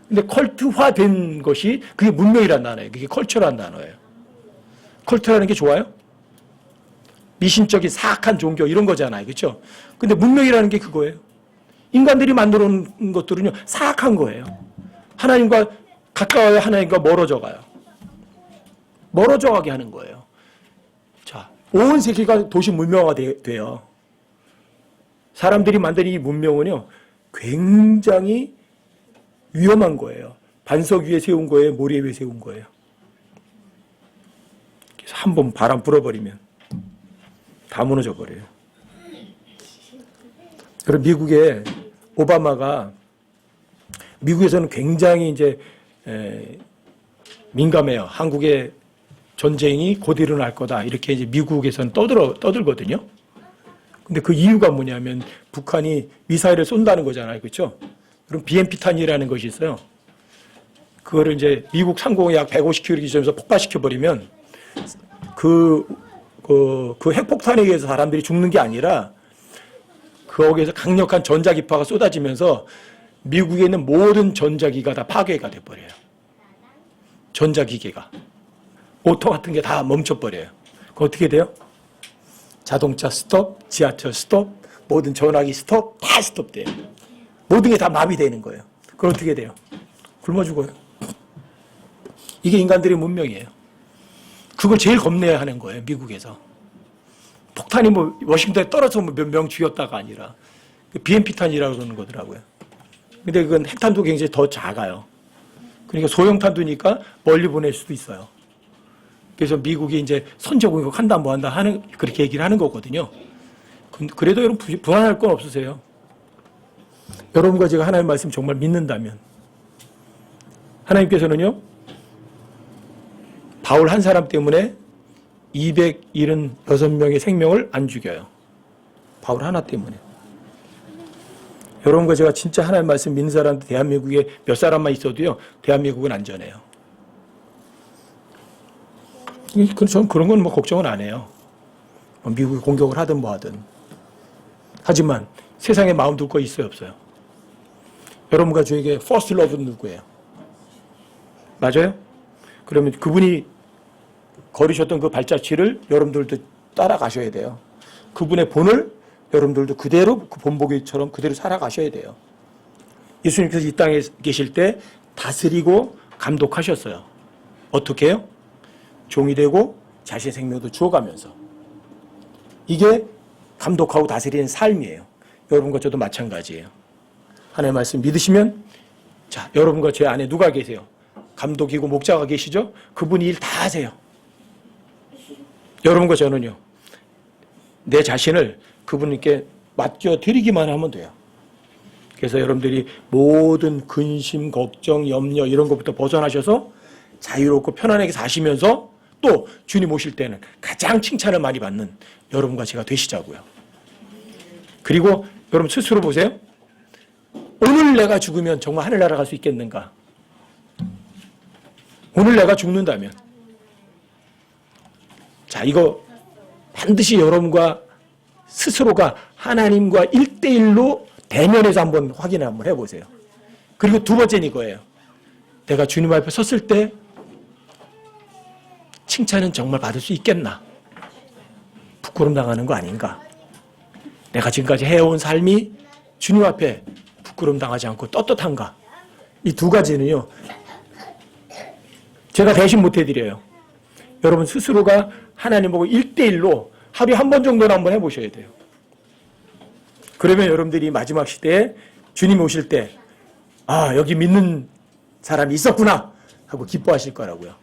근데 컬트화된 것이 그게 문명이란 단어예요. 그게 컬처란 단어예요. 컬트라는 게 좋아요? 미신적인 사악한 종교 이런 거잖아요. 그렇죠? 근데 문명이라는 게 그거예요. 인간들이 만들어 놓은 것들은요. 사악한 거예요. 하나님과 가까워야 하나님과 멀어져 가요. 멀어져 가게 하는 거예요. 자, 온 세계가 도시 문명화가 돼요. 사람들이 만든 이 문명은요. 굉장히 위험한 거예요. 반석 위에 세운 거예요? 모래 위에 세운 거예요? 그래서 한번 바람 불어버리면 다 무너져 버려요. 그리고 미국의 오바마가 미국에서는 굉장히 이제 민감해요. 한국의 전쟁이 곧 일어날 거다. 이렇게 이제 미국에서는 떠들거든요. 근데 그 이유가 뭐냐면 북한이 미사일을 쏜다는 거잖아요. 그렇죠? 그럼 BMP탄이라는 것이 있어요. 그거를 이제 미국 상공에 약 150km 기점에서 폭발시켜버리면 그 핵폭탄에 의해서 사람들이 죽는 게 아니라 거기에서 강력한 전자기파가 쏟아지면서 미국에 있는 모든 전자기가 다 파괴가 돼버려요. 전자기계가. 오토 같은 게 다 멈춰버려요. 그 어떻게 돼요? 자동차 스톱, 지하철 스톱, 모든 전화기 스톱, 다 스톱돼요. 모든 게 다 마비되는 거예요. 그럼 어떻게 돼요? 굶어 죽어요. 이게 인간들의 문명이에요. 그걸 제일 겁내야 하는 거예요. 미국에서. 폭탄이 뭐 워싱턴에 떨어져서 몇 명 죽였다가 아니라 BMP탄이라고 그러는 거더라고요. 근데 그건 핵탄도 굉장히 더 작아요. 그러니까 소형탄두니까 멀리 보낼 수도 있어요. 그래서 미국이 이제 선제공격 한다 뭐 한다 하는 그렇게 얘기를 하는 거거든요. 그래도 여러분 불안할 건 없으세요. 여러분과 제가 하나님의 말씀 정말 믿는다면 하나님께서는요. 바울 한 사람 때문에 276명의 생명을 안 죽여요. 바울 하나 때문에. 여러분과 제가 진짜 하나님의 말씀 믿는 사람들 대한민국에 몇 사람만 있어도요. 대한민국은 안전해요. 저는 그런 건 뭐 걱정은 안 해요. 미국이 공격을 하든 뭐 하든. 하지만 세상에 마음 둘 거 있어요 없어요? 여러분과 저에게 first love는 누구예요? 맞아요? 그러면 그분이 걸으셨던 그 발자취를 여러분들도 따라가셔야 돼요. 그분의 본을 여러분들도 그대로 그 본보기처럼 그대로 살아가셔야 돼요. 예수님께서 이 땅에 계실 때 다스리고 감독하셨어요. 어떻게 해요? 종이 되고 자신의 생명도 주어가면서. 이게 감독하고 다스리는 삶이에요. 여러분과 저도 마찬가지예요. 하나님의 말씀 믿으시면 자, 여러분과 제 안에 누가 계세요? 감독이고 목자가 계시죠? 그분이 일 다 하세요. 여러분과 저는요. 내 자신을 그분께 맡겨드리기만 하면 돼요. 그래서 여러분들이 모든 근심, 걱정, 염려 이런 것부터 벗어나셔서 자유롭고 편안하게 사시면서 또 주님 오실 때는 가장 칭찬을 많이 받는 여러분과 제가 되시자고요. 그리고 여러분 스스로 보세요. 오늘 내가 죽으면 정말 하늘 날아갈 수 있겠는가? 오늘 내가 죽는다면 자, 이거 반드시 여러분과 스스로가 하나님과 1대1로 대면해서 한번 확인을 한번 해보세요. 그리고 두 번째는 이거예요. 내가 주님 앞에 섰을 때 칭찬은 정말 받을 수 있겠나? 부끄럼 당하는 거 아닌가? 내가 지금까지 해온 삶이 주님 앞에 부끄러움 당하지 않고 떳떳한가? 이 두 가지는요, 제가 대신 못 해드려요. 여러분 스스로가 하나님하고 1대1로 하루에 한 번 정도는 한번 해보셔야 돼요. 그러면 여러분들이 마지막 시대에 주님 오실 때, 아, 여기 믿는 사람이 있었구나 하고 기뻐하실 거라고요.